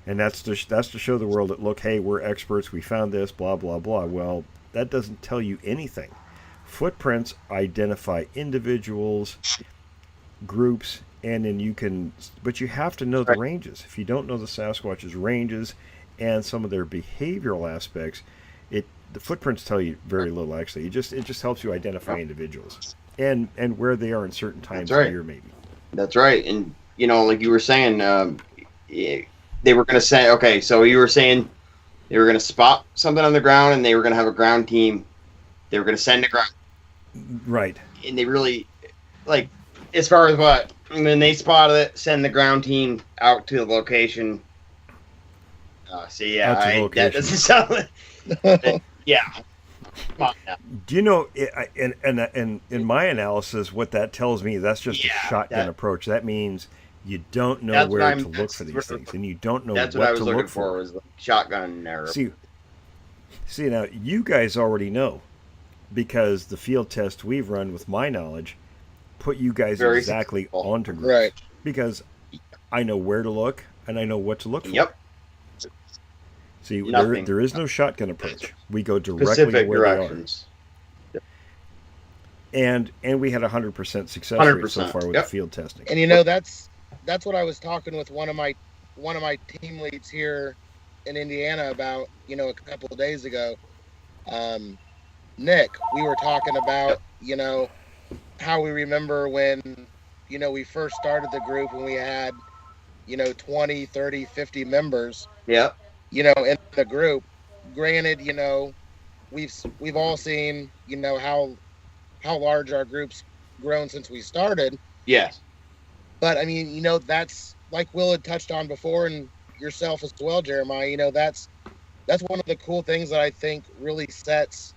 [SPEAKER 1] And that's to show the world that, look, hey, we're experts, we found this, blah blah blah. Well, that doesn't tell you anything. Footprints identify individuals, groups, and then but you have to know the ranges. If you don't know the Sasquatch's ranges and some of their behavioral aspects, the footprints tell you very little. Actually, it just helps you identify individuals and where they are in certain times of year, maybe.
[SPEAKER 2] That's right. And like you were saying, they were going to say, okay, so you were saying they were going to spot something on the ground, and they were going to have a ground team. They were going to send a ground.
[SPEAKER 1] Right.
[SPEAKER 2] And they really, as far as what? And then they spotted it, send the ground team out to the location. That doesn't sound like... Yeah. Come on now.
[SPEAKER 1] Do you know, and in my analysis, what that tells me, that's just a shotgun approach. That means you don't know where to look for these things, and you don't know what to look for. That's what I was looking for,
[SPEAKER 2] was the shotgun arrow.
[SPEAKER 1] See, now, you guys already know, because the field test we've run, with my knowledge, put you guys exactly onto groups.
[SPEAKER 4] Right.
[SPEAKER 1] Because I know where to look, and I know what to look for.
[SPEAKER 2] Yep.
[SPEAKER 1] See, there is no shotgun approach. We go directly to where directions. They are. And we had 100% success rate so far with the field testing.
[SPEAKER 4] And that's what I was talking with one of my team leads here in Indiana about, a couple of days ago. Nick, we were talking about, how we remember when, we first started the group and we had 20, 30, 50 members,
[SPEAKER 2] Yeah.
[SPEAKER 4] In the group. Granted, we've all seen, how large our group's grown since we started.
[SPEAKER 2] Yes.
[SPEAKER 4] But I mean, that's like Will had touched on before, and yourself as well, Jeremiah. That's one of the cool things that I think really sets,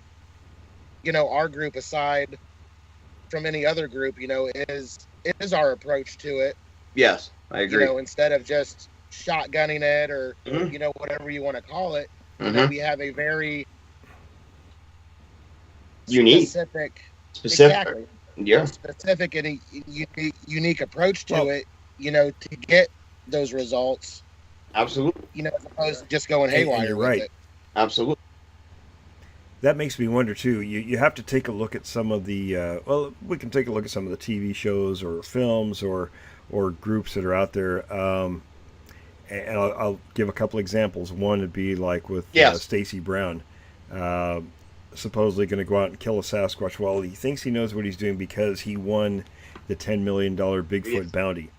[SPEAKER 4] our group aside from any other group. Is our approach to it.
[SPEAKER 2] Yes, I agree.
[SPEAKER 4] Instead of just shotgunning it or
[SPEAKER 2] Mhm.
[SPEAKER 4] whatever you want to call it,
[SPEAKER 2] Mhm.
[SPEAKER 4] we have a very
[SPEAKER 2] Unique.
[SPEAKER 4] specific.
[SPEAKER 2] Specific. Yeah.
[SPEAKER 4] Specific and a unique approach to
[SPEAKER 1] Well-
[SPEAKER 4] it, to get those results,
[SPEAKER 2] Absolutely.
[SPEAKER 4] as opposed to just going
[SPEAKER 1] And
[SPEAKER 4] haywire
[SPEAKER 1] you're
[SPEAKER 4] with
[SPEAKER 1] right.
[SPEAKER 4] it.
[SPEAKER 2] Absolutely.
[SPEAKER 1] That makes me wonder too. You have to take a look at some of the we can take a look at some of the TV shows or films or groups that are out there. And I'll give a couple examples. One would be like with
[SPEAKER 2] Yes.
[SPEAKER 1] Stacy Brown, supposedly going to go out and kill a Sasquatch. Well, he thinks he knows what he's doing because he won the $10 million Bigfoot
[SPEAKER 2] Yes.
[SPEAKER 1] bounty.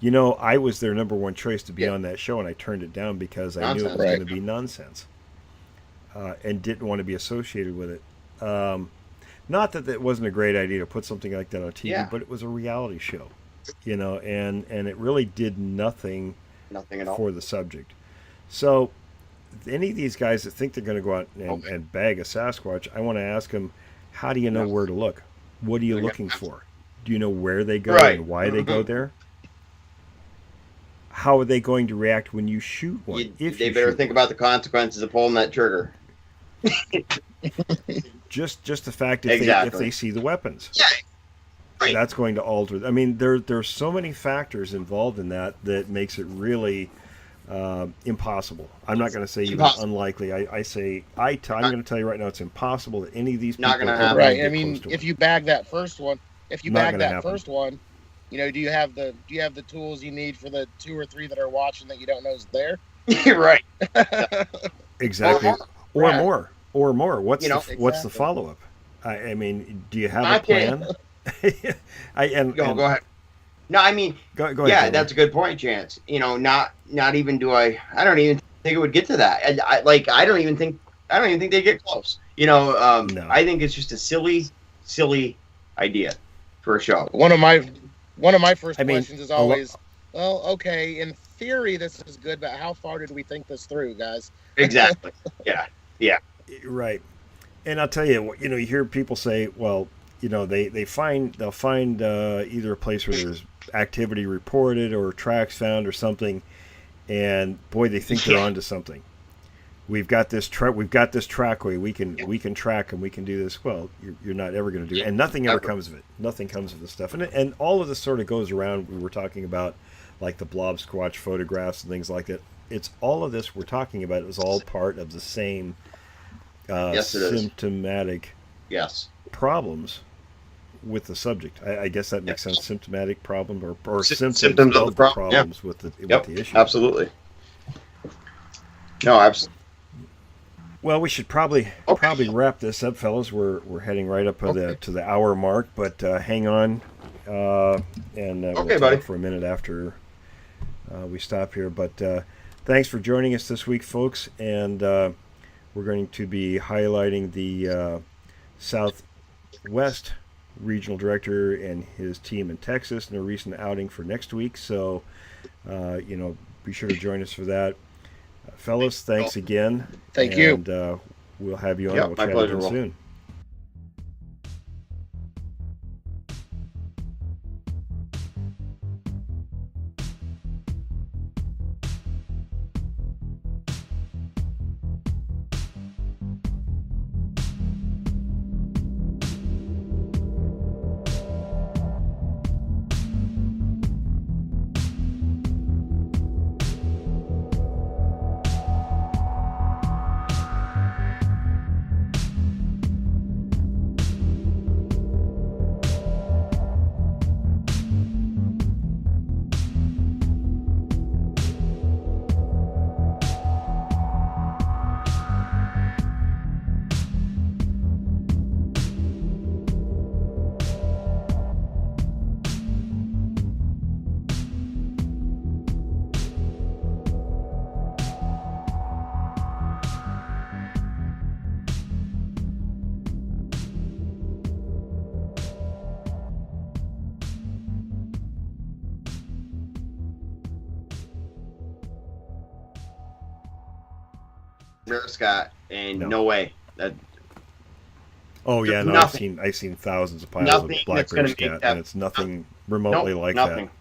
[SPEAKER 1] I was their number one choice to be
[SPEAKER 2] Yeah.
[SPEAKER 1] on that show, and I turned it down because I knew it
[SPEAKER 2] Nonsense.
[SPEAKER 1] was
[SPEAKER 4] Right.
[SPEAKER 1] going to be nonsense, and didn't want to be associated with it. Not that it wasn't a great idea to put something like that on TV,
[SPEAKER 2] Yeah.
[SPEAKER 1] but it was a reality show, and it really did nothing
[SPEAKER 2] Nothing at all.
[SPEAKER 1] for the subject. So, any of these guys that think they're going to go out and bag a Sasquatch, I want to ask them, how do you know
[SPEAKER 2] Yeah.
[SPEAKER 1] where to look? What are you
[SPEAKER 2] They're
[SPEAKER 1] looking
[SPEAKER 2] gonna-
[SPEAKER 1] for? Do you know where they go
[SPEAKER 2] Right.
[SPEAKER 1] and why they go there? How are they going to react when you shoot one?
[SPEAKER 2] They better think about the consequences of pulling that trigger.
[SPEAKER 1] just the fact if
[SPEAKER 2] Exactly.
[SPEAKER 1] they see the weapons.
[SPEAKER 2] Yeah. Right.
[SPEAKER 1] That's going to alter. I mean, there's so many factors involved in that makes it really impossible. I'm not going to say even
[SPEAKER 2] Impossible.
[SPEAKER 1] unlikely. I'm going to tell you right now, it's impossible that any of these
[SPEAKER 2] Not
[SPEAKER 1] people
[SPEAKER 2] gonna
[SPEAKER 1] ever
[SPEAKER 2] happen.
[SPEAKER 4] Right.
[SPEAKER 1] get
[SPEAKER 4] I mean,
[SPEAKER 1] close to
[SPEAKER 4] if
[SPEAKER 1] one.
[SPEAKER 4] you bag that first one,
[SPEAKER 1] Not gonna happen.
[SPEAKER 4] first one, do you have the tools you need for the 2 or 3 that are watching that you don't know is there?
[SPEAKER 2] Right.
[SPEAKER 1] Exactly, or
[SPEAKER 2] Yeah.
[SPEAKER 1] more, What's what's the
[SPEAKER 4] Exactly.
[SPEAKER 1] follow up? I mean, do you have
[SPEAKER 2] I
[SPEAKER 1] a plan?
[SPEAKER 2] Go ahead. No, I mean,
[SPEAKER 1] Go ahead.
[SPEAKER 2] yeah,
[SPEAKER 1] Jeremy.
[SPEAKER 2] that's a good point, Chance. Not even do I don't even think it would get to that. I don't even think they get close.
[SPEAKER 1] No.
[SPEAKER 2] I think it's just a silly idea for a show.
[SPEAKER 4] One of my first
[SPEAKER 1] I mean,
[SPEAKER 4] questions is
[SPEAKER 1] a lo-
[SPEAKER 4] always, well, okay, in theory this is good, but how far did we think this through, guys?
[SPEAKER 2] Exactly. Yeah.
[SPEAKER 1] Right. And I'll tell you, you hear people say, well, they'll find either a place where there's activity reported or tracks found or something, and boy, they think they're onto something. We've got this trackway. We can track them. We can do this. Well, you're not ever going to do it, and nothing ever comes of it. Nothing comes of this stuff, and all of this sort of goes around. We were talking about like the blob squatch photographs and things like that. It's all of this we're talking about. It was all part of the same
[SPEAKER 2] Yes, it is.
[SPEAKER 1] symptomatic
[SPEAKER 2] Yes.
[SPEAKER 1] problems with the subject. I guess that makes
[SPEAKER 2] Yes.
[SPEAKER 1] sense. Symptomatic problem or
[SPEAKER 2] Symptoms
[SPEAKER 1] symptoms
[SPEAKER 2] of
[SPEAKER 1] of
[SPEAKER 2] the
[SPEAKER 1] the
[SPEAKER 2] problem,
[SPEAKER 1] problems with the issue.
[SPEAKER 2] Absolutely. No, absolutely.
[SPEAKER 1] Well, we should probably wrap this up, fellas. We're heading right up to the hour mark, but hang on, and we'll
[SPEAKER 2] Okay,
[SPEAKER 1] talk
[SPEAKER 2] buddy.
[SPEAKER 1] for a minute after we stop here. But thanks for joining us this week, folks, and we're going to be highlighting the Southwest Regional Director and his team in Texas and a recent outing for next week. So, be sure to join us for that. Fellas, thanks again.
[SPEAKER 4] Thank you.
[SPEAKER 1] And we'll have you on.
[SPEAKER 2] Yeah,
[SPEAKER 1] We'll
[SPEAKER 2] my
[SPEAKER 1] chat
[SPEAKER 2] pleasure,
[SPEAKER 1] again
[SPEAKER 2] Will.
[SPEAKER 1] soon.
[SPEAKER 2] bear, Scott, and
[SPEAKER 1] No.
[SPEAKER 2] no way. That
[SPEAKER 1] Oh yeah,
[SPEAKER 2] there's
[SPEAKER 1] no,
[SPEAKER 2] nothing.
[SPEAKER 1] I've seen thousands of piles
[SPEAKER 2] Nothing
[SPEAKER 1] of black
[SPEAKER 2] that's
[SPEAKER 1] bear
[SPEAKER 2] gonna make
[SPEAKER 1] scat,
[SPEAKER 2] that.
[SPEAKER 1] and it's nothing remotely
[SPEAKER 2] Nope,
[SPEAKER 1] like
[SPEAKER 2] nothing.
[SPEAKER 1] that.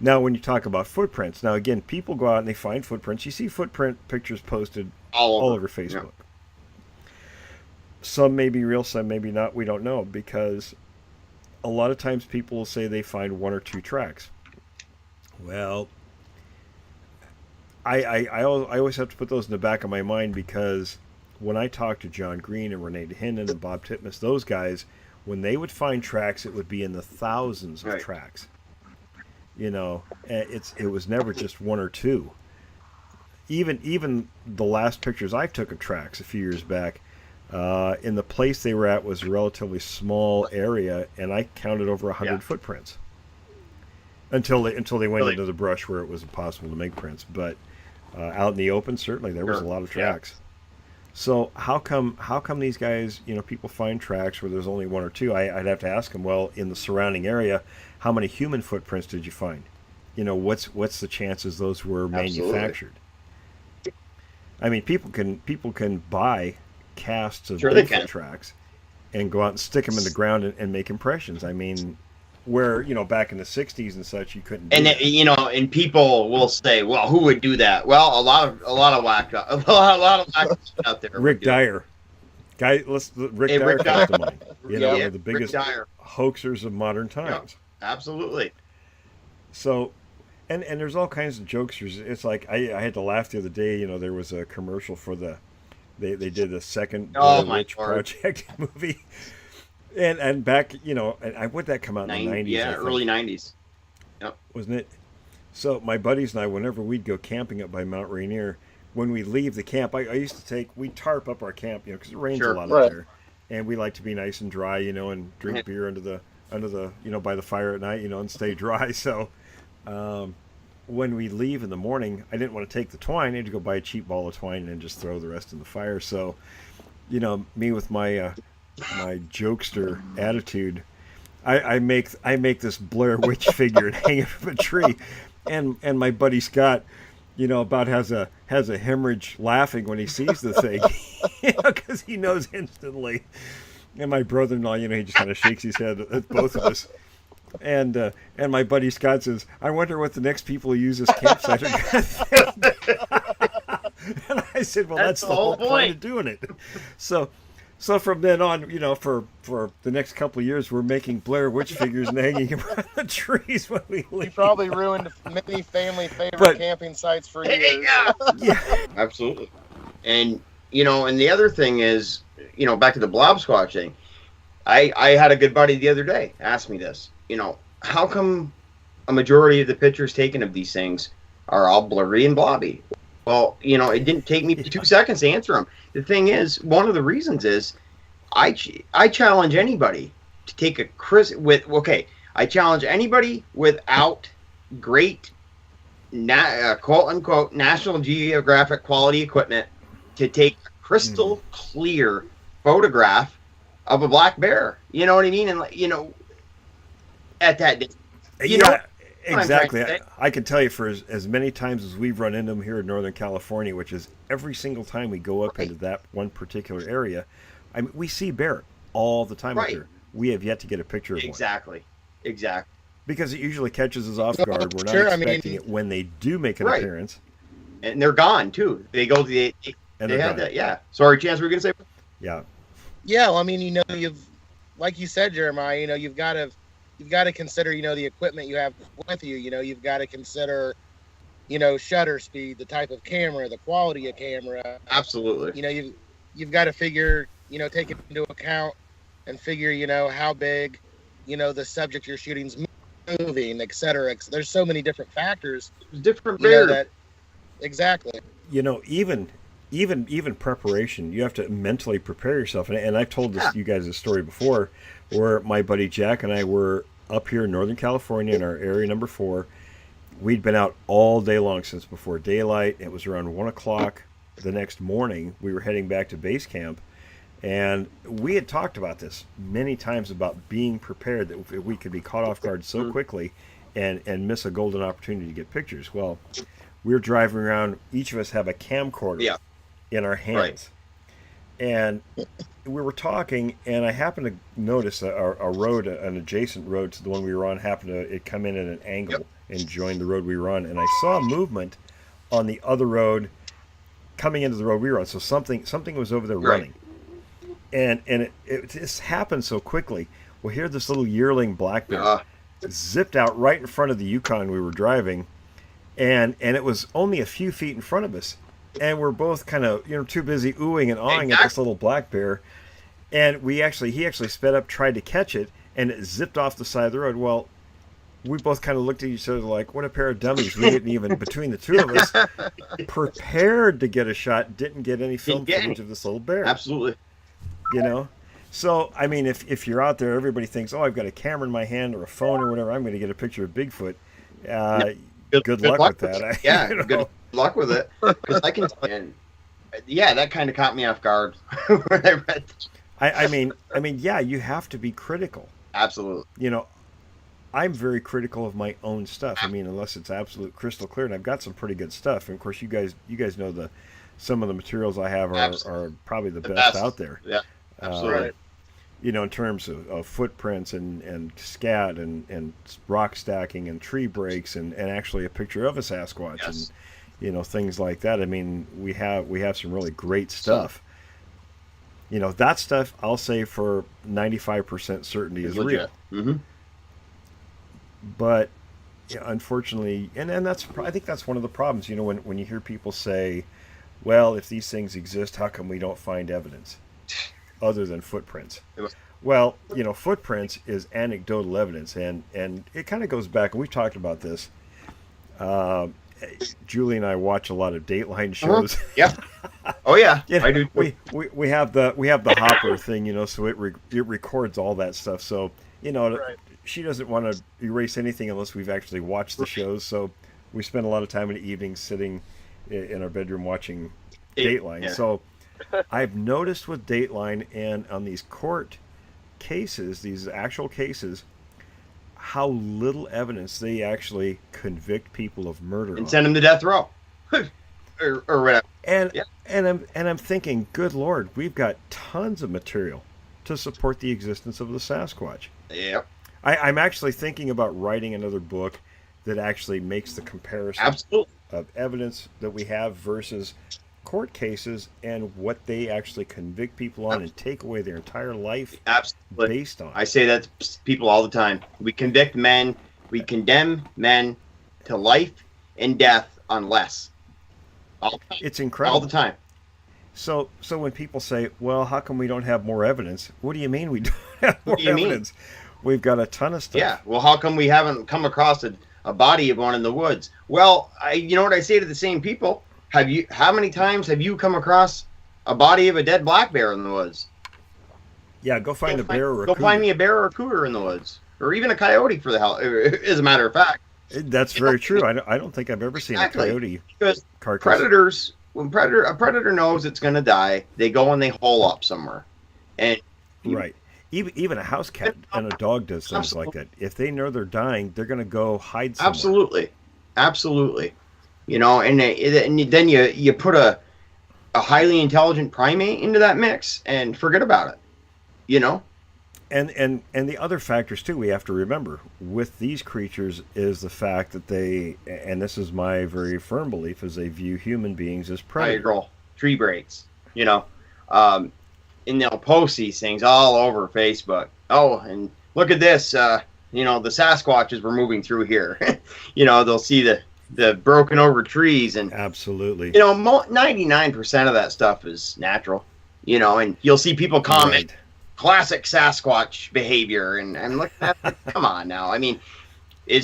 [SPEAKER 1] Now, when you talk about footprints, now again, people go out and they find footprints. You see footprint pictures posted all over Facebook. Some may be real, some maybe not. We don't know, because a lot of times people will say they find one or two tracks. Well, I always have to put those in the back of my mind, because when I talked to John Green and Renee DeHinden and Bob Titmus, those guys, when they would find tracks, it would be in the thousands of tracks. You know, it was never just one or two. Even the last pictures I took of tracks a few years back, in the place they were at was a relatively small area, and I counted over 100 footprints until they went into the brush where it was impossible to make prints. But out in the open, certainly there was a lot of tracks. So how come these guys, people find tracks where there's only one or two? I'd have to ask them, well, in the surrounding area, how many human footprints did you find? What's the chances those were manufactured? I mean, people can buy casts of Bigfoot tracks and go out and stick them in the ground and make impressions. I mean, where back in the '60s and such, you couldn't do that.
[SPEAKER 2] And people will say, well, who would do that? Well, a lot of whack out there.
[SPEAKER 1] Rick Dyer, Rick Dyer comes to mind. One of the biggest hoaxers of modern times.
[SPEAKER 2] Yeah, absolutely.
[SPEAKER 1] So, and there's all kinds of jokesters. It's like I had to laugh the other day. There was a commercial for they did the second Blair Witch Project movie. And back, and would that come out in the 90s?
[SPEAKER 2] Yeah, early 90s. Yep.
[SPEAKER 1] Wasn't it? So my buddies and I, whenever we'd go camping up by Mount Rainier, when we leave the camp, I used to we'd tarp up our camp, because it rains a lot up there, and we like to be nice and dry, and drink beer under the by the fire at night, and stay dry. So when we leave in the morning, I didn't want to take the twine. I had to go buy a cheap ball of twine and then just throw the rest in the fire. So, me with my jokester attitude, I make this Blair Witch figure and hang it from a tree, and my buddy Scott, about has a hemorrhage laughing when he sees the thing, because he knows instantly. And my brother-in-law, he just kind of shakes his head at both of us. And my buddy Scott says, I wonder what the next people who use this campsite are going to think. And I said, well, that's the whole point of doing it. So from then on, for the next couple of years, we're making Blair Witch figures and hanging them on the trees when we leave.
[SPEAKER 4] You probably ruined many family favorite camping sites for years.
[SPEAKER 2] Yeah, absolutely. And and the other thing is, back to the blob squatch thing. I had a good buddy the other day ask me this. How come a majority of the pictures taken of these things are all blurry and blobby? Well, it didn't take me 2 seconds to answer them. The thing is, one of the reasons is I challenge anybody to take I challenge anybody without great quote unquote National Geographic quality equipment to take a crystal clear photograph of a black bear. You know what I mean? And at that day,
[SPEAKER 1] exactly. I can tell you, for as many times as we've run into them here in Northern California, which is every single time we go up into that one particular area, I mean, we see bear all the time up there. We have yet to get a picture of one.
[SPEAKER 2] Exactly.
[SPEAKER 1] Because it usually catches us off guard. We're not expecting it when they do make an appearance.
[SPEAKER 2] And they're gone, too. They go to they had that, yeah. Sorry, Chance, were you going to say?
[SPEAKER 1] Yeah.
[SPEAKER 4] Yeah, well, I mean, you've, like you said, Jeremiah, you've got to consider, the equipment you have with you. You've got to consider, shutter speed, the type of camera, the quality of camera.
[SPEAKER 2] Absolutely.
[SPEAKER 4] You've got to figure, take it into account and figure, how big, the subject you're shooting's moving, et cetera. There's so many different factors.
[SPEAKER 2] Different bear.
[SPEAKER 4] Exactly.
[SPEAKER 1] Even preparation, you have to mentally prepare yourself. And I've told you guys this story before, where my buddy Jack and I were up here in Northern California in our area number 4. We'd been out all day long since before daylight. It was around 1 o'clock the next morning. We were heading back to base camp, and we had talked about this many times, about being prepared that we could be caught off guard so quickly and miss a golden opportunity to get pictures. Well, we're driving around. Each of us have a camcorder in our hands.
[SPEAKER 2] Right.
[SPEAKER 1] And we were talking, and I happened to notice a road, an adjacent road to the one we were on, happened to it come in at an angle and join the road we were on. And I saw movement on the other road coming into the road we were on. So something was over there running. And it just happened so quickly. Well, here this little yearling black bear zipped out right in front of the Yukon we were driving, and it was only a few feet in front of us. And we're both kind of, too busy oohing and awing at this little black bear. And he actually sped up, tried to catch it, and it zipped off the side of the road. Well, we both kind of looked at each other like, what a pair of dummies. We didn't even, between the two of us, prepared to get a shot, didn't get any film footage of this little bear.
[SPEAKER 2] Absolutely.
[SPEAKER 1] So, I mean, if you're out there, everybody thinks, I've got a camera in my hand or a phone or whatever, I'm going to get a picture of Bigfoot. Good luck with that.
[SPEAKER 2] Good luck with it. Because I can tell you, that kind of caught me off guard when I read this.
[SPEAKER 1] I mean, you have to be critical.
[SPEAKER 2] Absolutely.
[SPEAKER 1] I'm very critical of my own stuff. I mean, unless it's absolute crystal clear, and I've got some pretty good stuff. And of course, you guys know some of the materials I have are probably the best out there.
[SPEAKER 2] Yeah, absolutely.
[SPEAKER 1] In terms of footprints and scat and rock stacking and tree breaks and actually a picture of a Sasquatch and things like that. I mean, we have some really great stuff. That stuff I'll say for 95% certainty is real.
[SPEAKER 2] Mm-hmm.
[SPEAKER 1] But unfortunately, and I think that's one of the problems. When you hear people say, "Well, if these things exist, how come we don't find evidence other than footprints?" Well, footprints is anecdotal evidence, and it kind of goes back. And we've talked about this. Julie and I watch a lot of Dateline shows.
[SPEAKER 2] Yeah. Oh yeah, I do.
[SPEAKER 1] We have the Hopper thing, so it records all that stuff. So she doesn't want to erase anything unless we've actually watched the shows. So we spend a lot of time in the evenings sitting in our bedroom watching Dateline.
[SPEAKER 2] Yeah.
[SPEAKER 1] So I've noticed with Dateline and on these court cases, these actual cases, how little evidence they actually convict people of murder
[SPEAKER 2] and send them to death row, or whatever.
[SPEAKER 1] And I'm thinking, good Lord, we've got tons of material to support the existence of the Sasquatch.
[SPEAKER 2] Yep.
[SPEAKER 1] I'm actually thinking about writing another book that actually makes the comparison of evidence that we have versus court cases and what they actually convict people on and take away their entire life based on.
[SPEAKER 2] I say that to people all the time. We condemn men to life and death unless.
[SPEAKER 1] It's incredible.
[SPEAKER 2] All the time.
[SPEAKER 1] So when people say, well, how come we don't have more evidence? What do you mean we don't have more evidence? We've got a ton of stuff.
[SPEAKER 2] Yeah. Well, how come we haven't come across a body of one in the woods? Well, you know what I say to the same people? How many times have you come across a body of a dead black bear in the woods?
[SPEAKER 1] Yeah, go find a bear or a
[SPEAKER 2] cougar. Go find me a bear or a cougar in the woods. Or even a coyote, for the hell, as a matter of fact.
[SPEAKER 1] That's very true. I don't think I've ever seen a coyote
[SPEAKER 2] because
[SPEAKER 1] carcass.
[SPEAKER 2] Predators, when a predator knows it's going to die, they go and they hole up somewhere. And
[SPEAKER 1] right. Even a house cat and a dog does things like that. If they know they're dying, they're going to go hide somewhere.
[SPEAKER 2] Absolutely. And then you put a highly intelligent primate into that mix and forget about it.
[SPEAKER 1] And the other factors too we have to remember with these creatures is the fact that they, and this is my very firm belief, is they view human beings as predators.
[SPEAKER 2] Tree breaks. And they'll post these things all over Facebook. Oh, and look at this. The Sasquatches were moving through here. They'll see the broken over trees and
[SPEAKER 1] absolutely.
[SPEAKER 2] 99% of that stuff is natural. And you'll see people comment. Right. Classic Sasquatch behavior, and I'm looking at it, come on now. I mean, do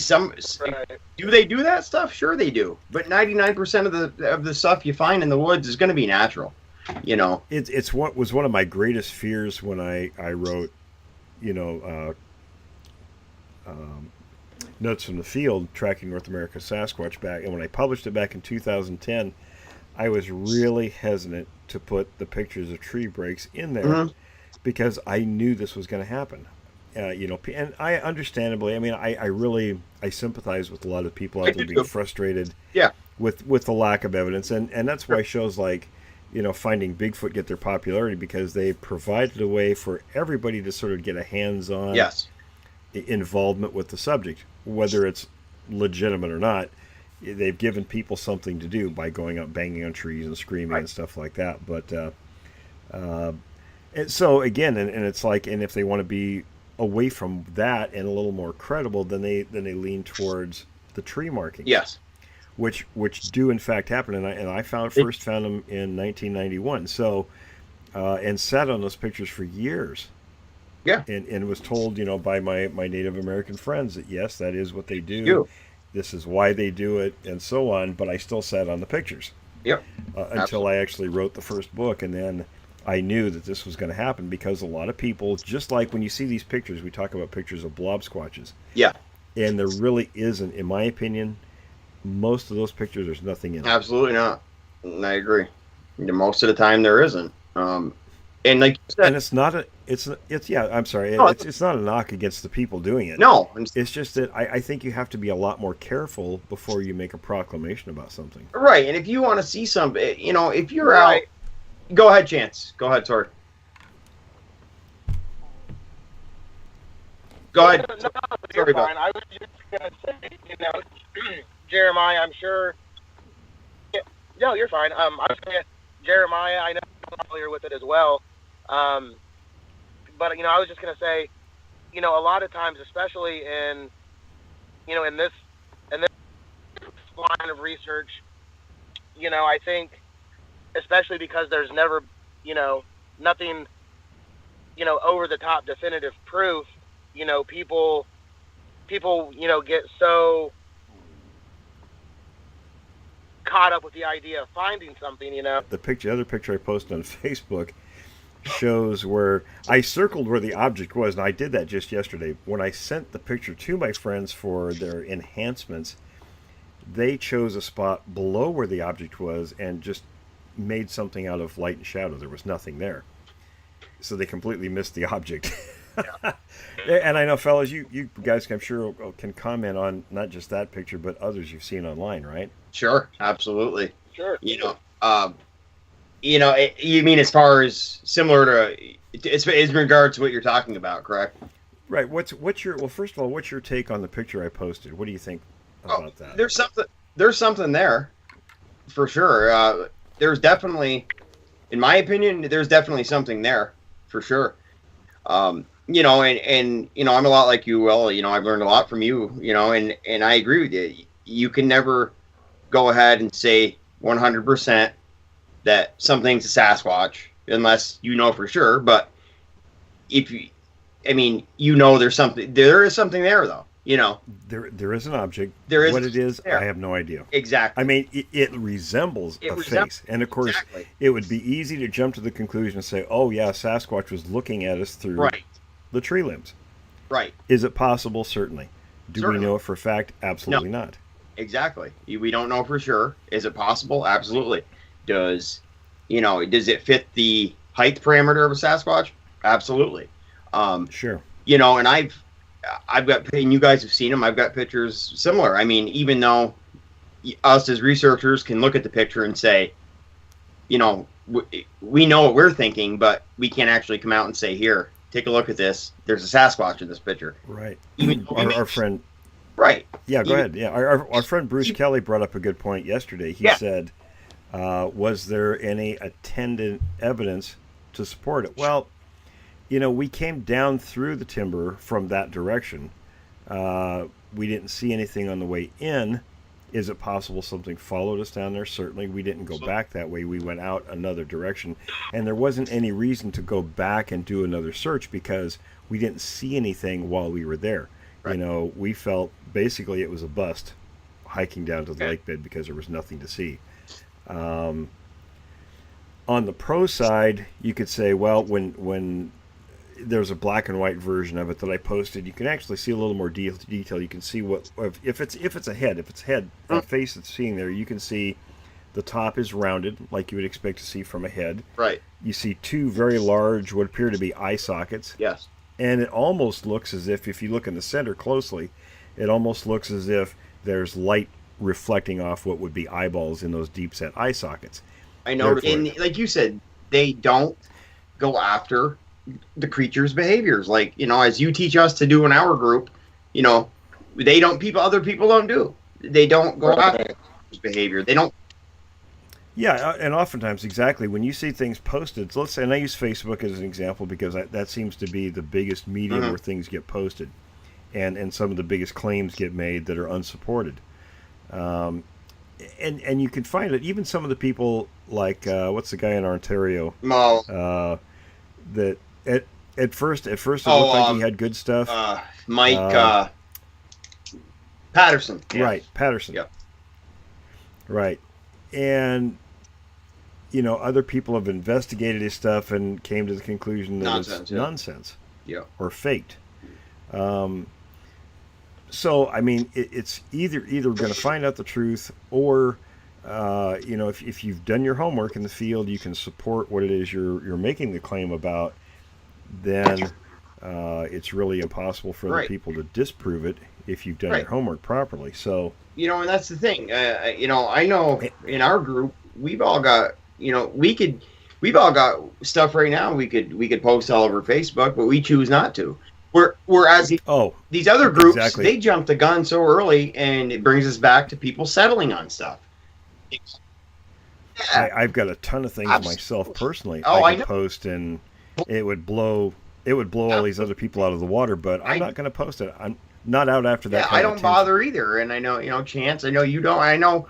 [SPEAKER 2] they do that stuff? Sure they do, but 99% of the stuff you find in the woods is going to be natural.
[SPEAKER 1] It's what was one of my greatest fears when I wrote, Notes from the Field, Tracking North America Sasquatch back, and when I published it back in 2010, I was really hesitant to put the pictures of tree breaks in there. Mm-hmm. Because I knew this was going to happen, and I understandably, I mean, I sympathize with a lot of people out there being frustrated, with the lack of evidence, and that's why shows like, Finding Bigfoot get their popularity, because they provided a way for everybody to sort of get a hands-on
[SPEAKER 2] Yes.
[SPEAKER 1] involvement with the subject, whether it's legitimate or not. They've given people something to do by going up, banging on trees and screaming and stuff like that. But and so again, and it's like, and if they want to be away from that and a little more credible, then they lean towards the tree markings.
[SPEAKER 2] Yes.
[SPEAKER 1] Which do in fact happen, and I first found them in 1991. So, and sat on those pictures for years.
[SPEAKER 2] Yeah.
[SPEAKER 1] And was told, by my Native American friends that yes, that is what they do.
[SPEAKER 2] You.
[SPEAKER 1] This is why they do it, and so on. But I still sat on the pictures.
[SPEAKER 2] Yep.
[SPEAKER 1] Until I actually wrote the first book, and then I knew that this was going to happen, because a lot of people, just like when you see these pictures, we talk about pictures of blob squatches.
[SPEAKER 2] Yeah.
[SPEAKER 1] And there really isn't, in my opinion. Most of those pictures, there's nothing in them.
[SPEAKER 2] Absolutely not. I agree. Most of the time, there isn't. And like you said,
[SPEAKER 1] and it's not a. It's yeah. I'm sorry.
[SPEAKER 2] No,
[SPEAKER 1] it's not a knock against the people doing it.
[SPEAKER 2] No.
[SPEAKER 1] It's just that I think you have to be a lot more careful before you make a proclamation about something.
[SPEAKER 2] Right. And if you want to see something, if you're out, go ahead, Chance. Go ahead, Tori. Go ahead.
[SPEAKER 3] No, you're fine. I was just gonna say, Jeremiah, I'm sure. Yeah, no, you're fine. I was gonna, Jeremiah, I know you're familiar with it as well. But I was just gonna say, a lot of times, especially in this line of research, I think, especially because there's never, nothing, over the top definitive proof. People, get so caught up with the idea of finding something, The
[SPEAKER 1] other picture I posted on Facebook shows where I circled where the object was, and I did that just yesterday. When I sent the picture to my friends for their enhancements, they chose a spot below where the object was and just made something out of light and shadow. There was nothing there. So they completely missed the object. Yeah. And I know, fellas, you guys, I'm sure, can comment on not just that picture, but others you've seen online, right?
[SPEAKER 2] Sure, absolutely.
[SPEAKER 3] Sure.
[SPEAKER 2] You mean as far as similar to, it's in regards to what you're talking about, correct?
[SPEAKER 1] Right. What's your first of all, what's your take on the picture I posted? What do you think about that?
[SPEAKER 2] There's something there, for sure. There's definitely, in my opinion, there's definitely something there, for sure. And I'm a lot like you, Will. I've learned a lot from you, and I agree with you. You can never go ahead and say 100% that something's a Sasquatch unless you know for sure. But if you, there is something there, though.
[SPEAKER 1] There is an object.
[SPEAKER 2] There is
[SPEAKER 1] what it is.
[SPEAKER 2] there.
[SPEAKER 1] I have no idea.
[SPEAKER 2] Exactly.
[SPEAKER 1] It resembles a face, and of course,
[SPEAKER 2] exactly.
[SPEAKER 1] It would be easy to jump to the conclusion and say, "Oh yeah, Sasquatch was looking at us through the tree limbs."
[SPEAKER 2] Right.
[SPEAKER 1] Is it possible? Certainly. Do
[SPEAKER 2] Certainly.
[SPEAKER 1] we know it for a fact? Absolutely not.
[SPEAKER 2] Exactly. We don't know for sure. Is it possible? Absolutely. Does it fit the height parameter of a Sasquatch? Absolutely.
[SPEAKER 1] Sure.
[SPEAKER 2] And I've got, and you guys have seen them. I've got pictures similar. Even though us as researchers can look at the picture and say, we know what we're thinking, but we can't actually come out and say, here, take a look at this. There's a Sasquatch in this picture.
[SPEAKER 1] Right.
[SPEAKER 2] Even
[SPEAKER 1] our friend.
[SPEAKER 2] Right.
[SPEAKER 1] Yeah, go ahead. Yeah, our friend Bruce Kelly brought up a good point yesterday. He said, was there any attendant evidence to support it? Well, we came down through the timber from that direction. We didn't see anything on the way in. Is it possible something followed us down there? Certainly. We didn't go back that way. We went out another direction. And there wasn't any reason to go back and do another search because we didn't see anything while we were there. Right. We felt basically it was a bust hiking down to the lake bed because there was nothing to see. On the pro side, you could say, well, when there's a black and white version of it that I posted, you can actually see a little more detail. You can see what if it's a head, a face that's seeing there. You can see the top is rounded like you would expect to see from a head.
[SPEAKER 2] Right.
[SPEAKER 1] You see two very large, what appear to be eye sockets.
[SPEAKER 2] Yes.
[SPEAKER 1] And it almost looks as if you look in the center closely, it almost looks as if there's light reflecting off what would be eyeballs in those deep set eye sockets.
[SPEAKER 2] I know,
[SPEAKER 1] Therefore-
[SPEAKER 2] and like you said, they don't go after the creature's behaviors. Like, you know, as you teach us to do in our group, you know, they don't. Other people don't do. They don't go after the creature's behavior. They don't.
[SPEAKER 1] Yeah, and oftentimes, exactly, when you see things posted, so let's say, and I use Facebook as an example because that seems to be the biggest medium where things get posted, and some of the biggest claims get made that are unsupported. And you can find it, even some of the people like, what's the guy in Ontario? That at first it looked like he had good stuff.
[SPEAKER 2] Mike Patterson.
[SPEAKER 1] Yeah. Right, Patterson.
[SPEAKER 2] Yep.
[SPEAKER 1] Right. And, you know, other people have investigated his stuff and came to the conclusion that it's nonsense.
[SPEAKER 2] Yeah.
[SPEAKER 1] Or faked. So, I mean, it's either going to find out the truth or, you know, if you've done your homework in the field, you can support what it is you're making the claim about, then it's really impossible for other people to disprove it if you've done your homework properly. So,
[SPEAKER 2] you know, and that's the thing. You know, I know in our group, we've all got, you know, we've all got stuff right now we could post all over Facebook, but we choose not to. Whereas these other groups, they jump the gun so early, and it brings us back to people settling on stuff.
[SPEAKER 1] I've got a ton of things myself personally. I could post, and it would blow all these other people out of the water. But I'm not going to post it. I'm not out after that.
[SPEAKER 2] I don't bother either, and I know, you know, Chance. I know you don't. I know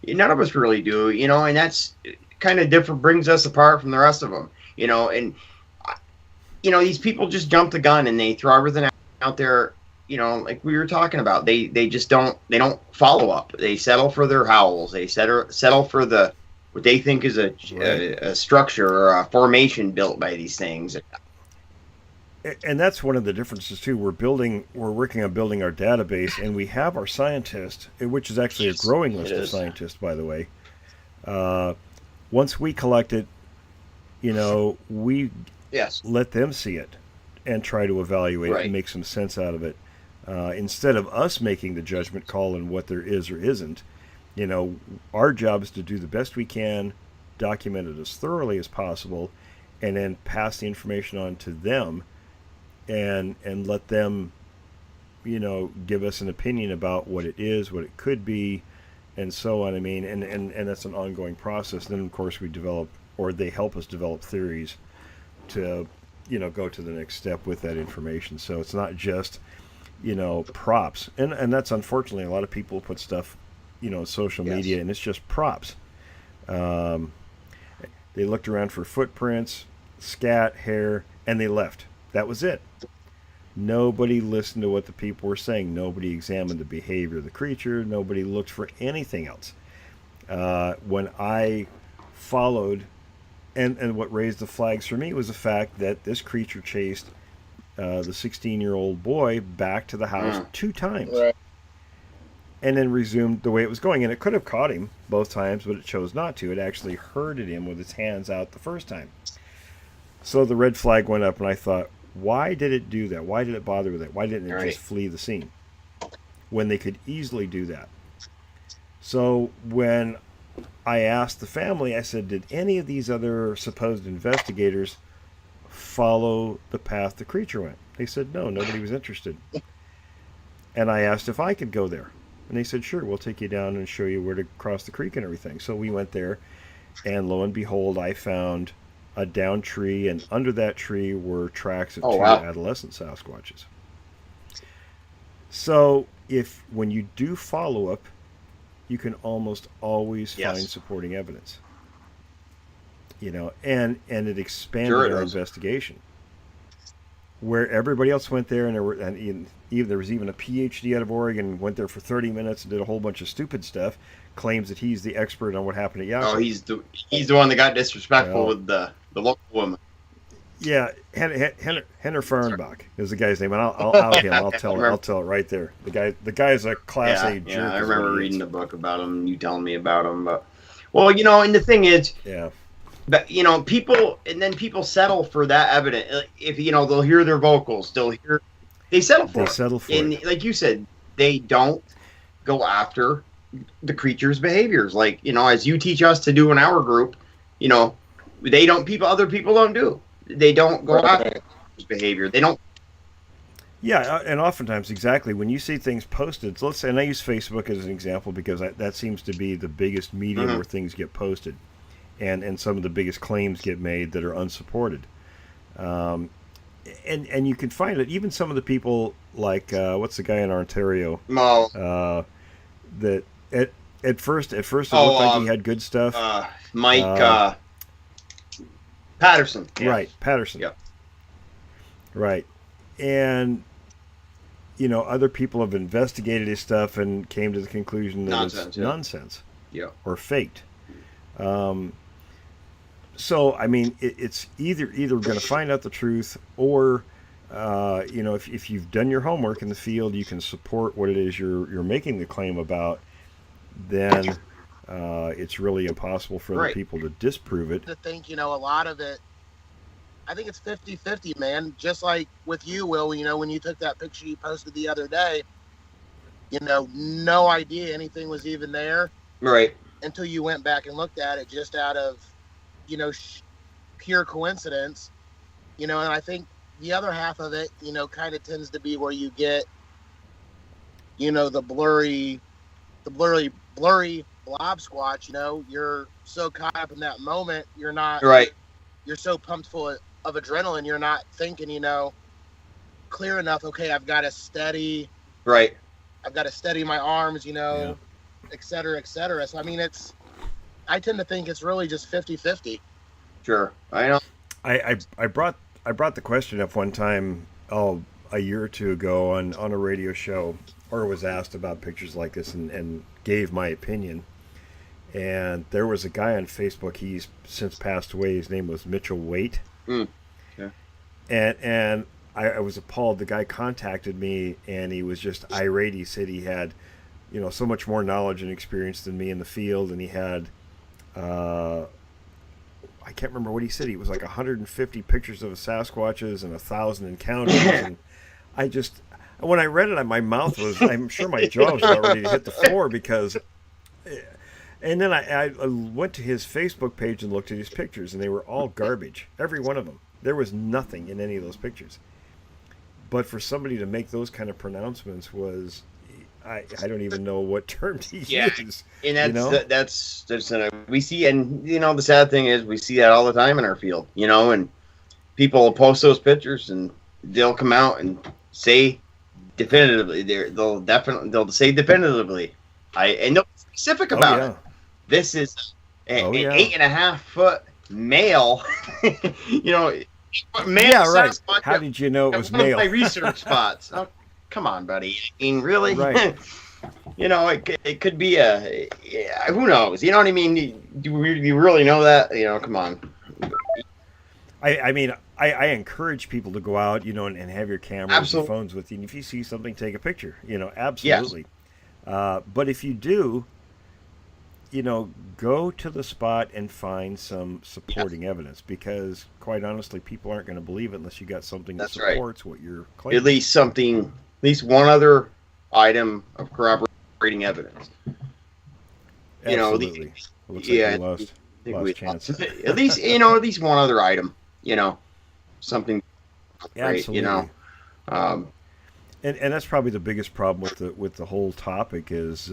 [SPEAKER 2] none of us really do. You know, and that's kind of different. Brings us apart from the rest of them. You know, and you know, these people just jump the gun and they throw everything out there, you know, like we were talking about. They just don't follow up. They settle for their howls. They settle for what they think is a structure or a formation built by these things.
[SPEAKER 1] And that's one of the differences too. We're working on building our database, and we have our scientists, which is actually a growing list of scientists, by the way. Once we collect it, you know, we let them see it and try to evaluate it and make some sense out of it. Instead of us making the judgment call on what there is or isn't, you know, our job is to do the best we can, document it as thoroughly as possible, and then pass the information on to them and let them, you know, give us an opinion about what it is, what it could be, and so on. I mean, and that's an ongoing process. Then, of course, we develop, or they help us develop theories to, you know, go to the next step with that information. So it's not just, you know, props. And that's unfortunately a lot of people put stuff, you know, on social media, and it's just props. They looked around for footprints, scat, hair, and they left. That was it. Nobody listened to what the people were saying. Nobody examined the behavior of the creature. Nobody looked for anything else. When I followed, and what raised the flags for me was the fact that this creature chased the 16-year-old boy back to the house 2 times. Right. And then resumed the way it was going. And it could have caught him both times, but it chose not to. It actually herded him with its hands out the first time. So the red flag went up, and I thought, why did it do that? Why did it bother with it? Why didn't it just flee the scene when they could easily do that? So when I asked the family, I said, did any of these other supposed investigators follow the path the creature went? They said, no, nobody was interested. And I asked if I could go there. And they said, sure, we'll take you down and show you where to cross the creek and everything. So we went there, and lo and behold, I found a downed tree, and under that tree were tracks of 2 adolescent Sasquatches. So when you do follow up, you can almost always find supporting evidence. You know, and it expanded our investigation. Where everybody else went there, and there was even a PhD out of Oregon, went there for 30 minutes and did a whole bunch of stupid stuff, claims that he's the expert on what happened at Yakima.
[SPEAKER 2] Oh, he's the one that got disrespectful with the local woman.
[SPEAKER 1] Yeah, Henner Fernbach is the guy's name, and I'll out him. I'll tell it right there. The guy's a class A jerk.
[SPEAKER 2] Yeah, I remember reading the book about him, and you telling me about him. But well, you know, and the thing is, but you know, people settle for that evidence. If you know, they'll hear their vocals, they settle for it.
[SPEAKER 1] And
[SPEAKER 2] like you said, they don't go after the creature's behaviors. Like, as you teach us to do in our group, other people don't do. They don't go after behavior. They don't.
[SPEAKER 1] Yeah, and oftentimes, exactly, when you see things posted, so let's say, and I use Facebook as an example because that seems to be the biggest medium where things get posted, and some of the biggest claims get made that are unsupported. And you can find it, even some of the people like, what's the guy in Ontario? That at first it looked like he had good stuff.
[SPEAKER 2] Mike Patterson.
[SPEAKER 1] Yeah. Right, Patterson.
[SPEAKER 2] Yep.
[SPEAKER 1] Right. And, other people have investigated his stuff and came to the conclusion that it's nonsense.
[SPEAKER 2] Yeah.
[SPEAKER 1] Or faked. So, I mean, it's either going to find out the truth or, if you've done your homework in the field, you can support what it is you're making the claim about, then it's really impossible for other people to disprove it.
[SPEAKER 4] I think, a lot of it, I think it's 50-50, man. Just like with you, Will, when you took that picture you posted the other day, no idea anything was even there.
[SPEAKER 2] Right.
[SPEAKER 4] Until you went back and looked at it just out of, pure coincidence. And I think the other half of it, kind of tends to be where you get, the blurry blob squatch. You're so caught up in that moment, you're not
[SPEAKER 2] right.
[SPEAKER 4] You're so pumped full of adrenaline, you're not thinking, clear enough. Okay, I've got to steady.
[SPEAKER 2] Right.
[SPEAKER 4] I've got to steady my arms, et cetera, et cetera. So, I mean, I tend to think it's really just 50-50.
[SPEAKER 2] Sure. I know.
[SPEAKER 1] I brought the question up one time, a year or two ago on a radio show, or was asked about pictures like this and gave my opinion. And there was a guy on Facebook, he's since passed away, his name was Mitchell Waite.
[SPEAKER 2] Yeah.
[SPEAKER 1] And I was appalled. The guy contacted me and he was just irate. He said he had, so much more knowledge and experience than me in the field, and he had, I can't remember what he said. He was like 150 pictures of Sasquatches and 1,000 encounters. And when I read it, my mouth was, I'm sure my jaw was about ready to hit the floor because... And then I went to his Facebook page and looked at his pictures, and they were all garbage. Every one of them. There was nothing in any of those pictures. But for somebody to make those kind of pronouncements was, I don't even know what term to use.
[SPEAKER 2] And that's we see, and the sad thing is we see that all the time in our field. And people will post those pictures, and they'll come out and say definitively. They'll say definitively. And they'll be specific about it. This is an 8.5 foot male. Male.
[SPEAKER 1] Yeah, right. How did you know it was male?
[SPEAKER 2] One of my research spots. Oh, come on, buddy. I mean, really?
[SPEAKER 1] Right.
[SPEAKER 2] It could be who knows? You know what I mean? Do you really know that? Come on.
[SPEAKER 1] I mean, I encourage people to go out, and have your cameras and phones with you. And if you see something, take a picture. Absolutely. Yes. But if you do, go to the spot and find some supporting evidence, because quite honestly, people aren't going to believe it unless you got something that supports what you're claiming.
[SPEAKER 2] At least one other item of corroborating evidence.
[SPEAKER 1] Absolutely. Looks like we lost chance.
[SPEAKER 2] At least one other item, something great,
[SPEAKER 1] Absolutely. And that's probably the biggest problem with the whole topic is,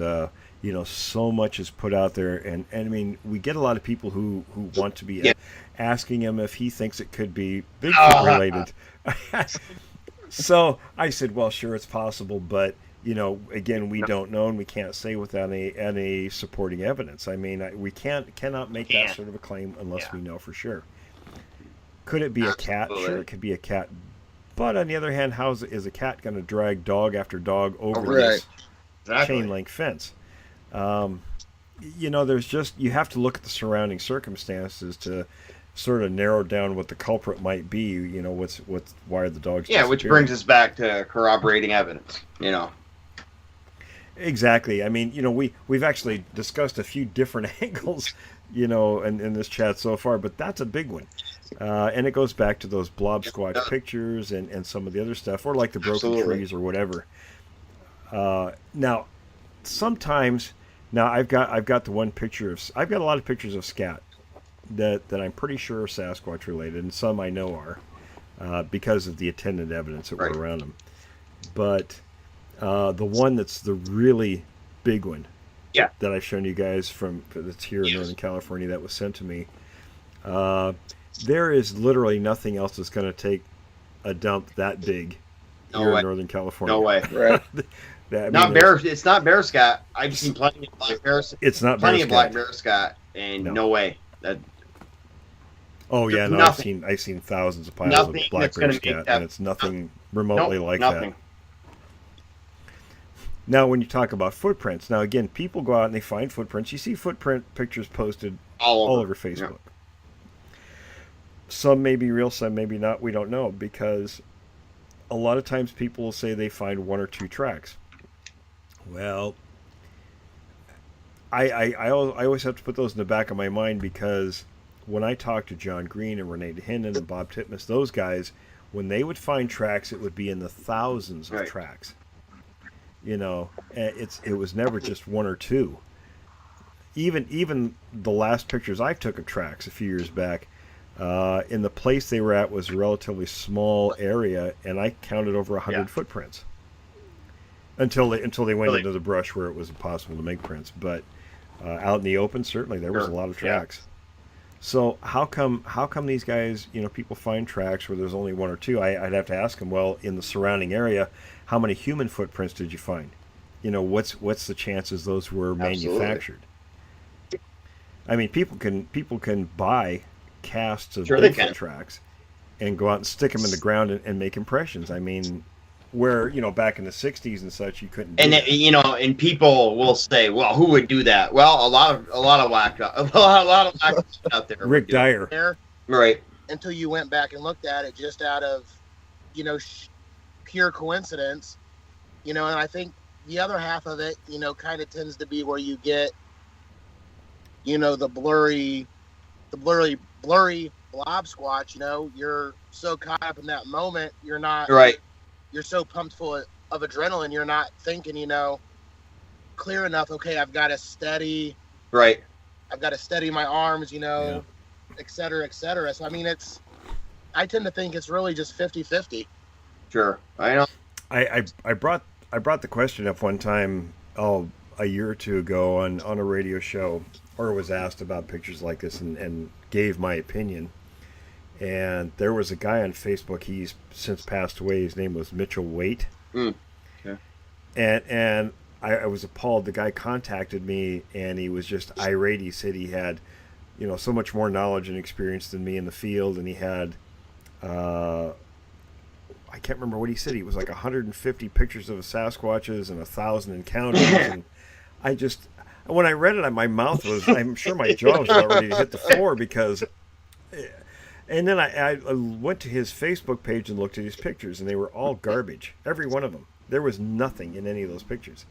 [SPEAKER 1] so much is put out there. And I mean, we get a lot of people who want to be asking him if he thinks it could be Bigfoot related. So I said, well, sure, it's possible. But, again, we don't know, and we can't say without any supporting evidence. I mean, we cannot make that sort of a claim unless we know for sure. Could it be a cat? Sure, it could be a cat. But on the other hand, is a cat going to drag dog after dog over this chain link fence? There's you have to look at the surrounding circumstances to sort of narrow down what the culprit might be. Why are the dogs?
[SPEAKER 2] Yeah, which brings us back to corroborating evidence.
[SPEAKER 1] Exactly. I mean, we've actually discussed a few different angles, in this chat so far, but that's a big one. And it goes back to those blob squatch pictures and some of the other stuff, or like the broken trees or whatever. Now, sometimes Now I've got the one picture of, I've got a lot of pictures of scat that I'm pretty sure are Sasquatch related, and some I know are because of the attendant evidence that were around them. But the one that's the really big one, that I've shown you guys that's here in Northern California that was sent to me. There is literally nothing else that's going to take a dump that big here in Northern California.
[SPEAKER 2] No way. Right. It's not bear scat. I've seen plenty of black bears.
[SPEAKER 1] It's not
[SPEAKER 2] plenty
[SPEAKER 1] bear
[SPEAKER 2] of black bear scat, and no way.
[SPEAKER 1] Oh yeah, no, I've seen thousands of piles of black bear scat, and it's nothing remotely like that. Now, when you talk about footprints, now again, people go out and they find footprints. You see footprint pictures posted all over Facebook. Yeah. Some may be real, some maybe not. We don't know, because a lot of times people will say they find one or two tracks. Well, I always have to put those in the back of my mind, because when I talked to John Green and Renee DeHinden and Bob Titmus, those guys, when they would find tracks, it would be in the thousands of tracks. You know, it was never just one or two. Even the last pictures I took of tracks a few years back, in the place they were at was a relatively small area, and I counted over 100 footprints until they went into the brush where it was impossible to make prints. But out in the open, certainly there was a lot of tracks. Yeah. So how come these guys, people find tracks where there's only one or two? I'd have to ask them, well, in the surrounding area, how many human footprints did you find? What's the chances those were manufactured? I mean, people can buy casts of Bigfoot tracks and go out and stick them in the ground and make impressions. I mean, where back in the 60s and such, you couldn't do that.
[SPEAKER 2] And people will say, well, who would do that? Well, a lot of whack out there.
[SPEAKER 1] Rick Dyer,
[SPEAKER 2] right?
[SPEAKER 4] Until you went back and looked at it just out of pure coincidence, and I think the other half of it kind of tends to be where you get the blurry blob squatch. You're so caught up in that moment, you're not
[SPEAKER 2] right.
[SPEAKER 4] You're so pumped full of adrenaline, you're not thinking, clear enough. Okay, I've got to steady.
[SPEAKER 2] Right.
[SPEAKER 4] I've got to steady my arms, et cetera, et cetera. So, I mean, I tend to think it's really just 50-50.
[SPEAKER 2] Sure. I know.
[SPEAKER 1] I brought the question up one time, a year or two ago on a radio show, or was asked about pictures like this and gave my opinion. And there was a guy on Facebook, he's since passed away, his name was Mitchell Waite.
[SPEAKER 2] Yeah.
[SPEAKER 1] And I was appalled. The guy contacted me and he was just irate. He said he had, so much more knowledge and experience than me in the field, and he had I can't remember what he said. He was like 150 pictures of Sasquatches and 1,000 encounters. And when I read it, my mouth was, I'm sure my jaw was about ready to hit the floor, because... And then I went to his Facebook page and looked at his pictures, and they were all garbage. Every one of them. There was nothing in any of those pictures.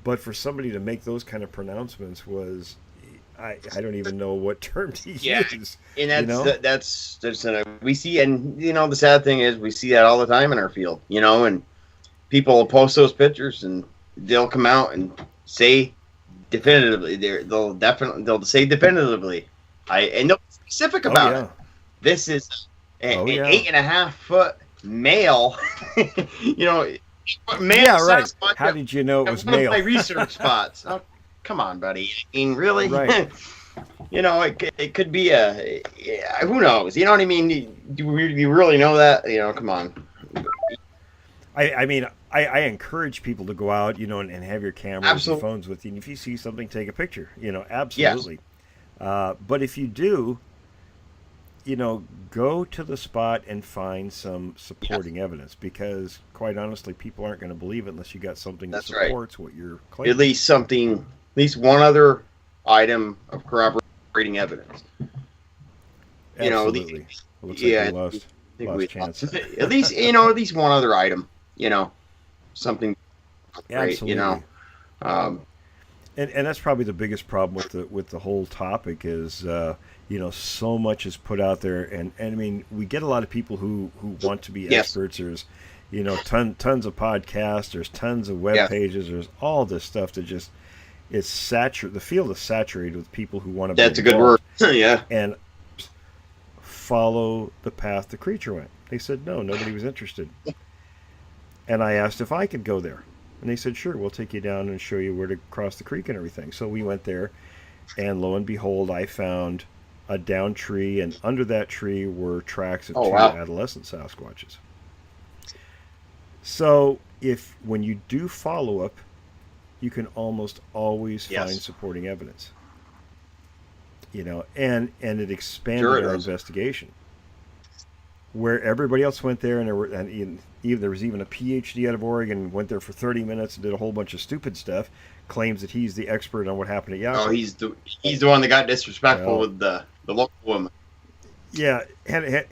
[SPEAKER 1] But for somebody to make those kind of pronouncements was, I don't even know what term to use.
[SPEAKER 2] And that's we see, and the sad thing is we see that all the time in our field, and people will post those pictures and they'll come out and say definitively, they'll say definitively, and they'll be specific about it. This is an 8.5 foot male, male.
[SPEAKER 1] Yeah, right. How did you know it was male?
[SPEAKER 2] One of my research spots. Oh, come on, buddy. I mean, really?
[SPEAKER 1] Right.
[SPEAKER 2] It could be who knows? You know what I mean? Do you really know that? Come on.
[SPEAKER 1] I mean, I encourage people to go out, and have your cameras and phones with you. And if you see something, take a picture. Absolutely. Yes. But if you do, go to the spot and find some supporting evidence, because quite honestly, people aren't going to believe it unless you got something that supports what you're claiming.
[SPEAKER 2] At least one other item of corroborating evidence.
[SPEAKER 1] Absolutely. Looks like we lost chance.
[SPEAKER 2] At least one other item, something great,
[SPEAKER 1] Absolutely. And that's probably the biggest problem with the whole topic is, so much is put out there, and I mean, we get a lot of people who want to be experts. There's, tons of podcasts, there's tons of web pages, there's all this stuff that just, it's saturated. The field is saturated with people who want to.
[SPEAKER 2] That's
[SPEAKER 1] be
[SPEAKER 2] a good word.
[SPEAKER 1] involved
[SPEAKER 2] Yeah.
[SPEAKER 1] and follow the path the creature went. They said no, nobody was interested. And I asked if I could go there, and they said sure, we'll take you down and show you where to cross the creek and everything. So we went there, and lo and behold, I found a downed tree, and under that tree were tracks of two adolescent Sasquatches. So when you do follow up, you can almost always find supporting evidence. You know, and it expanded our investigation. Where everybody else went there, and there was even a PhD out of Oregon, went there for 30 minutes and did a whole bunch of stupid stuff, claims that he's the expert on what happened at Yakima.
[SPEAKER 2] Oh, he's the one that got disrespectful with the local woman.
[SPEAKER 1] Yeah, Henner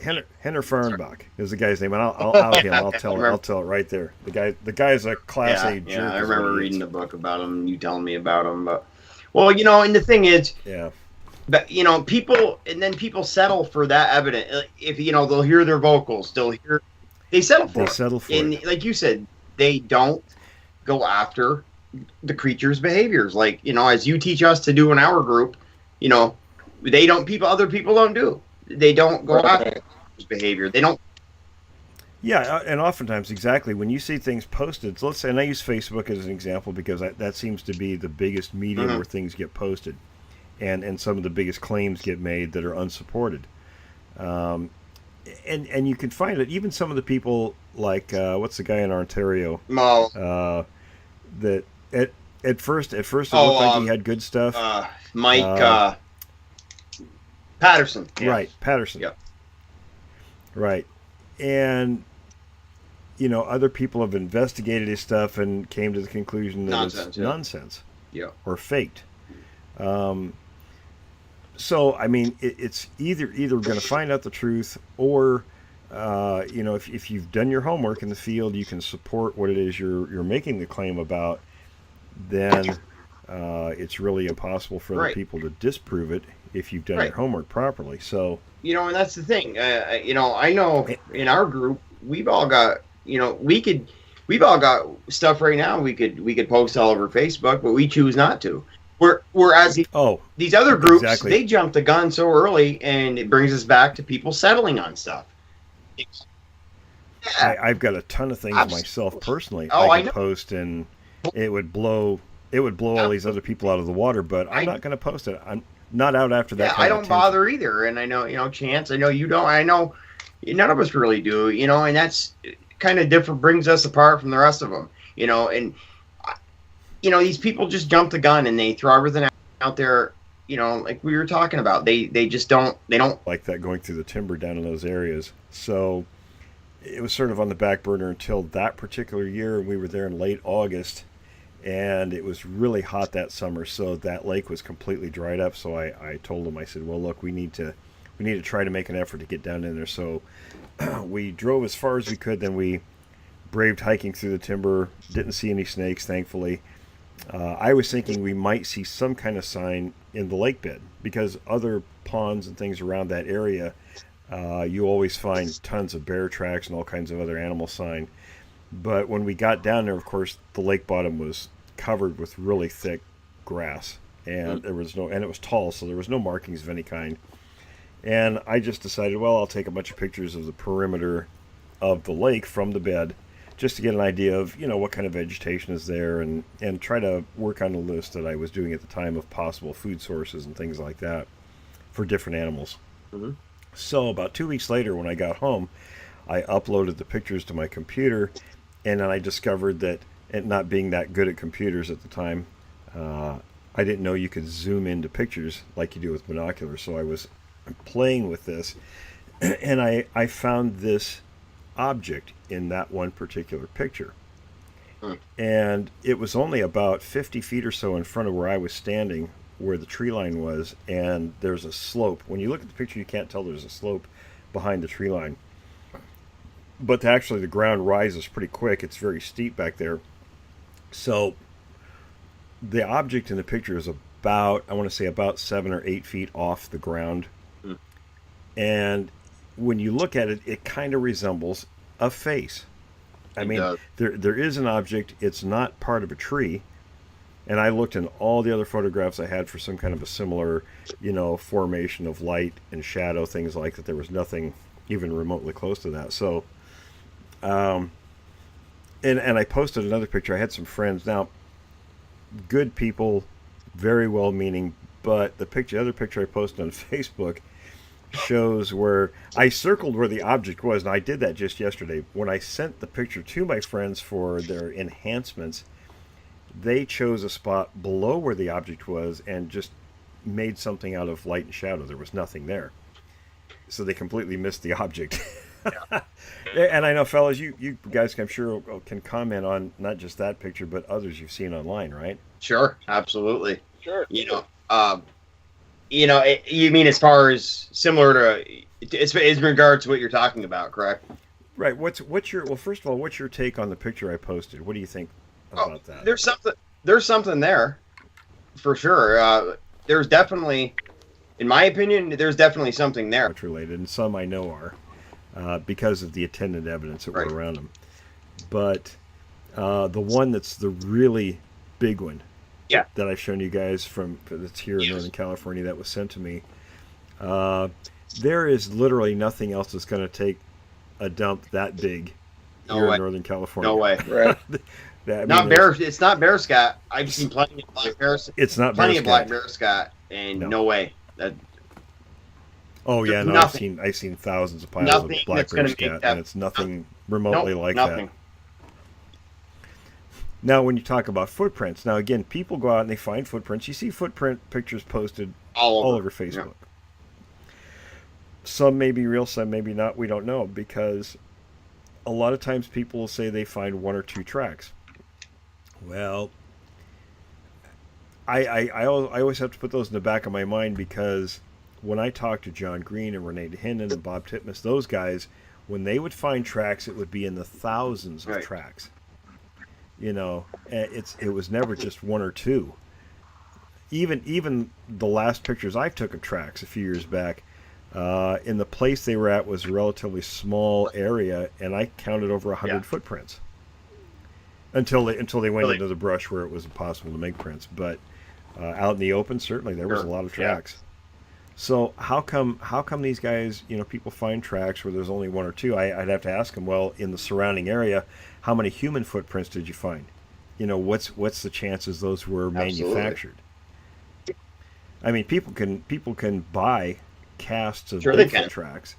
[SPEAKER 1] Fernbach is the guy's name, and I'll out him. I'll tell it right there. The guy's a class A jerk.
[SPEAKER 2] Yeah, I remember reading the book about him. And you telling me about him, but well, you know, and the thing is, but you know, people settle for that evidence. If you know, they'll hear their vocals, they settle for it. And like you said, they don't go after the creature's behaviors. Like, you know, as you teach us to do in our group, you know, other people don't do. They don't go after his behavior. They don't.
[SPEAKER 1] Yeah, and oftentimes, exactly, when you see things posted, so let's say, and I use Facebook as an example because that seems to be the biggest medium where things get posted, and some of the biggest claims get made that are unsupported. And you can find it, even some of the people like, what's the guy in Ontario? That at first it looked like he had good stuff.
[SPEAKER 2] Mike Patterson.
[SPEAKER 1] Yeah. Right, Patterson.
[SPEAKER 2] Yeah.
[SPEAKER 1] Right. And, you know, other people have investigated his stuff and came to the conclusion that it's nonsense.
[SPEAKER 2] Yeah.
[SPEAKER 1] Or faked. So, I mean, it's either going to find out the truth or, you know, if you've done your homework in the field, you can support what it is you're making the claim about, then it's really impossible for other people to disprove it if you've done your homework properly. So,
[SPEAKER 2] you know, and that's the thing. You know, I know in our group, we've all got, you know, we've all got stuff right now we could post all over Facebook, but we choose not to. Whereas these other groups, they jump the gun so early, and it brings us back to people settling on stuff.
[SPEAKER 1] I've got a ton of things myself personally I could post, and it would blow all these other people out of the water, but I'm not going to post it. I'm not out after that.
[SPEAKER 2] Yeah, I don't bother either, and I know, you know, Chance, I know you don't. I know none of us really do, you know, and that's kind of different, brings us apart from the rest of them, you know, and you know, these people just jump the gun and they throw everything out there, you know, like we were talking about. They just don't
[SPEAKER 1] like that going through the timber down in those areas. So it was sort of on the back burner until that particular year. We were there in late August, and it was really hot that summer, so that lake was completely dried up. So I told them, I said, well, look, we need to try to make an effort to get down in there. So we drove as far as we could, then we braved hiking through the timber, didn't see any snakes, thankfully. I was thinking we might see some kind of sign in the lake bed, because other ponds and things around that area, you always find tons of bear tracks and all kinds of other animal sign. But when we got down there, of course, the lake bottom was covered with really thick grass, and it was tall, so there was no markings of any kind. And I just decided, well, I'll take a bunch of pictures of the perimeter of the lake from the bed, just to get an idea of, you know, what kind of vegetation is there, and try to work on a list that I was doing at the time of possible food sources and things like that for different animals.
[SPEAKER 2] Mm-hmm.
[SPEAKER 1] So about 2 weeks later, when I got home, I uploaded the pictures to my computer, and then I discovered that, and not being that good at computers at the time, I didn't know you could zoom into pictures like you do with binoculars. So I was playing with this, and I found this object in that one particular picture. And it was only about 50 feet or so in front of where I was standing, where the tree line was, and there's a slope. When you look at the picture, you can't tell there's a slope behind the tree line. But actually the ground rises pretty quick. It's very steep back there. So the object in the picture is about, I want to say about 7 or 8 feet off the ground. And when you look at it, it kind of resembles a face. I mean, there is an object. It's not part of a tree. And I looked in all the other photographs I had for some kind of a similar, formation of light and shadow, things like that. There was nothing even remotely close to that. So, and I posted another picture. I had some friends. Now, good people, very well-meaning, but the other picture I posted on Facebook shows where I circled where the object was, and I did that just yesterday. When I sent the picture to my friends for their enhancements, they chose a spot below where the object was and just made something out of light and shadow. There was nothing there. So they completely missed the object. Yeah. And I know, fellas, you guys, I'm sure, can comment on not just that picture, but others you've seen online, right?
[SPEAKER 2] Sure, absolutely.
[SPEAKER 3] Sure.
[SPEAKER 2] You mean as far as similar to, it's in regards to what you're talking about, correct?
[SPEAKER 1] Right. What's your, well, first of all, what's your take on the picture I posted? What do you think about that?
[SPEAKER 2] There's something there, for sure. There's definitely, in my opinion, there's definitely something there.
[SPEAKER 1] It's related, and some I know are, because of the attendant evidence that were around them. But the one that's the really big one, that I've shown you guys that's here in Northern California that was sent to me, there is literally nothing else that's going to take a dump that big here in Northern California.
[SPEAKER 2] No way.
[SPEAKER 4] Right.
[SPEAKER 2] It's not bear scat. I've seen plenty of black bears.
[SPEAKER 1] It's not
[SPEAKER 2] plenty
[SPEAKER 1] bear
[SPEAKER 2] of black bear scat, and no way.
[SPEAKER 1] Oh yeah, no, I've seen thousands of piles of black bear scat, and it's nothing remotely like that. Now, when you talk about footprints, now again, people go out and they find footprints. You see footprint pictures posted all over Facebook. Yeah. Some may be real, some maybe not. We don't know, because a lot of times people will say they find one or two tracks. Well, I always have to put those in the back of my mind, because when I talked to John Green and Renee Hinton and Bob Titmus, those guys, when they would find tracks, it would be in the thousands of tracks. It was never just one or two. Even the last pictures I took of tracks a few years back, in the place they were at was a relatively small area, and I counted over 100 footprints until they went into the brush where it was impossible to make prints. But out in the open, certainly there was a lot of tracks. Yeah. So how come these guys, people find tracks where there's only one or two? I'd have to ask them, well, in the surrounding area, how many human footprints did you find? What's the chances those were manufactured? I mean, people can buy casts of Bigfoot tracks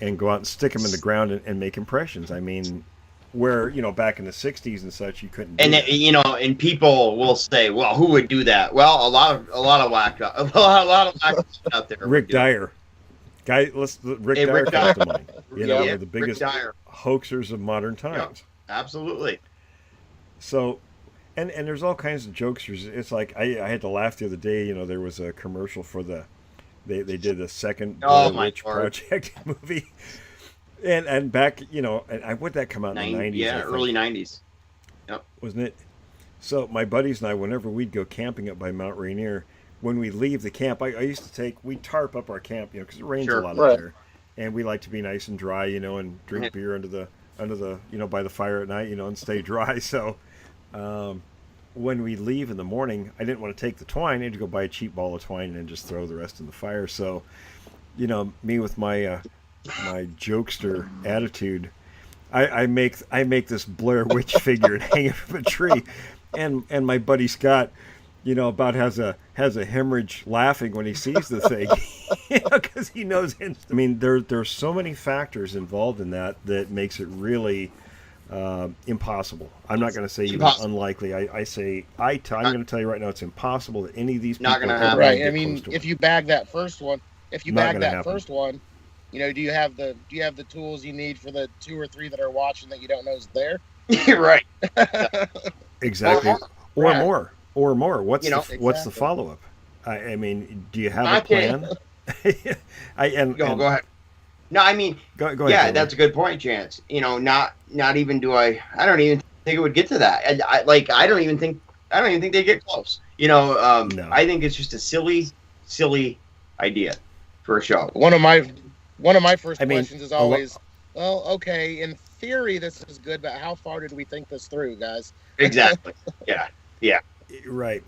[SPEAKER 1] and go out and stick them in the ground and make impressions. I mean, where back in the 60s and such, you couldn't do that.
[SPEAKER 2] And people will say, well, who would do that? Well, a lot of whack out there.
[SPEAKER 1] Rick Dyer, Rick Dyer comes to mind. One of the biggest hoaxers of modern times.
[SPEAKER 2] Yeah, absolutely.
[SPEAKER 1] So, and there's all kinds of jokesters. It's like I had to laugh the other day. There was a commercial for they did the second Blair Witch Project movie. And back, and would that come out in the 90s?
[SPEAKER 2] Yeah, early 90s. Yep.
[SPEAKER 1] Wasn't it? So my buddies and I, whenever we'd go camping up by Mount Rainier, when we leave the camp, I used to we tarp up our camp, because it rains a lot up there. And we like to be nice and dry, and drink beer under the by the fire at night, and stay dry. So when we leave in the morning, I didn't want to take the twine. I had to go buy a cheap ball of twine and then just throw the rest in the fire. So, me with my jokester attitude, I make this Blair Witch figure and hang it from a tree, and my buddy Scott, about has a hemorrhage laughing when he sees the thing, because he knows. I mean, there's so many factors involved in that makes it really impossible. I'm not going to say even unlikely. I'm going to tell you right now, it's impossible that any of these people
[SPEAKER 2] not going to happen.
[SPEAKER 4] Right. I mean, if you bag that first one, first one, do you have the tools you need for the 2 or 3 that are watching that you don't know is there?
[SPEAKER 2] Right.
[SPEAKER 1] Exactly. Or more. What's the follow up? I mean, do you have a plan?
[SPEAKER 2] Go ahead. No, I mean,
[SPEAKER 1] go ahead.
[SPEAKER 2] Yeah, that's a good point, Chance. Not even do I don't even think it would get to that. And I don't even think they get close. No. I think it's just a silly idea for a show.
[SPEAKER 4] One of my first questions is always, well, okay, in theory this is good, but how far did we think this through, guys?
[SPEAKER 2] Exactly. Yeah.
[SPEAKER 1] Right.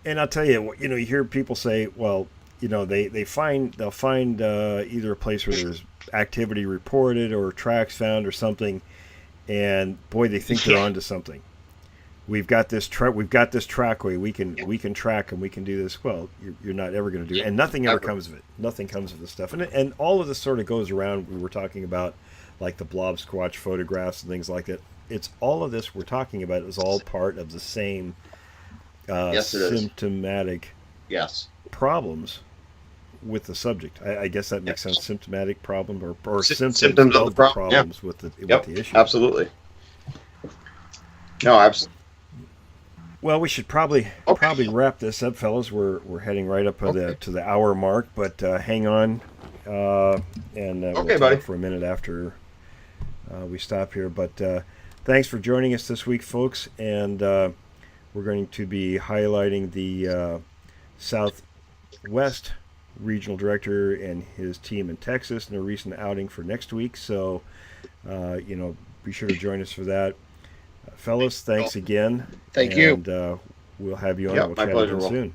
[SPEAKER 1] And I'll tell you, you hear people say, well, they'll find either a place where there's activity reported or tracks found or something, and boy, they think they're onto something. We've got this trackway. We can track and we can do this. Well, you're not ever going to do it, and nothing ever comes of it. Nothing comes of this stuff, and all of this sort of goes around. We were talking about like the blob squatch photographs and things like that. It's all of this we're talking about is all part of the same
[SPEAKER 2] yes, it
[SPEAKER 1] symptomatic
[SPEAKER 2] yes
[SPEAKER 1] problems with the subject. I guess that makes sense. Symptomatic problem or
[SPEAKER 2] symptoms of the
[SPEAKER 1] problems
[SPEAKER 2] yeah.
[SPEAKER 1] with the issue.
[SPEAKER 2] Absolutely. No, absolutely.
[SPEAKER 1] Well, we should probably wrap this up, fellas. We're heading right up to the hour mark, but hang on, and we'll talk
[SPEAKER 2] buddy.
[SPEAKER 1] for a minute after we stop here. But thanks for joining us this week, folks, and we're going to be highlighting the Southwest Regional Director and his team in Texas in a recent outing for next week. So, be sure to join us for that. Fellas, thanks again.
[SPEAKER 4] Thank you.
[SPEAKER 1] And we'll have you on.
[SPEAKER 2] Yeah,
[SPEAKER 1] We'll
[SPEAKER 2] my
[SPEAKER 1] chat
[SPEAKER 2] pleasure,
[SPEAKER 1] again
[SPEAKER 2] Will.
[SPEAKER 1] soon.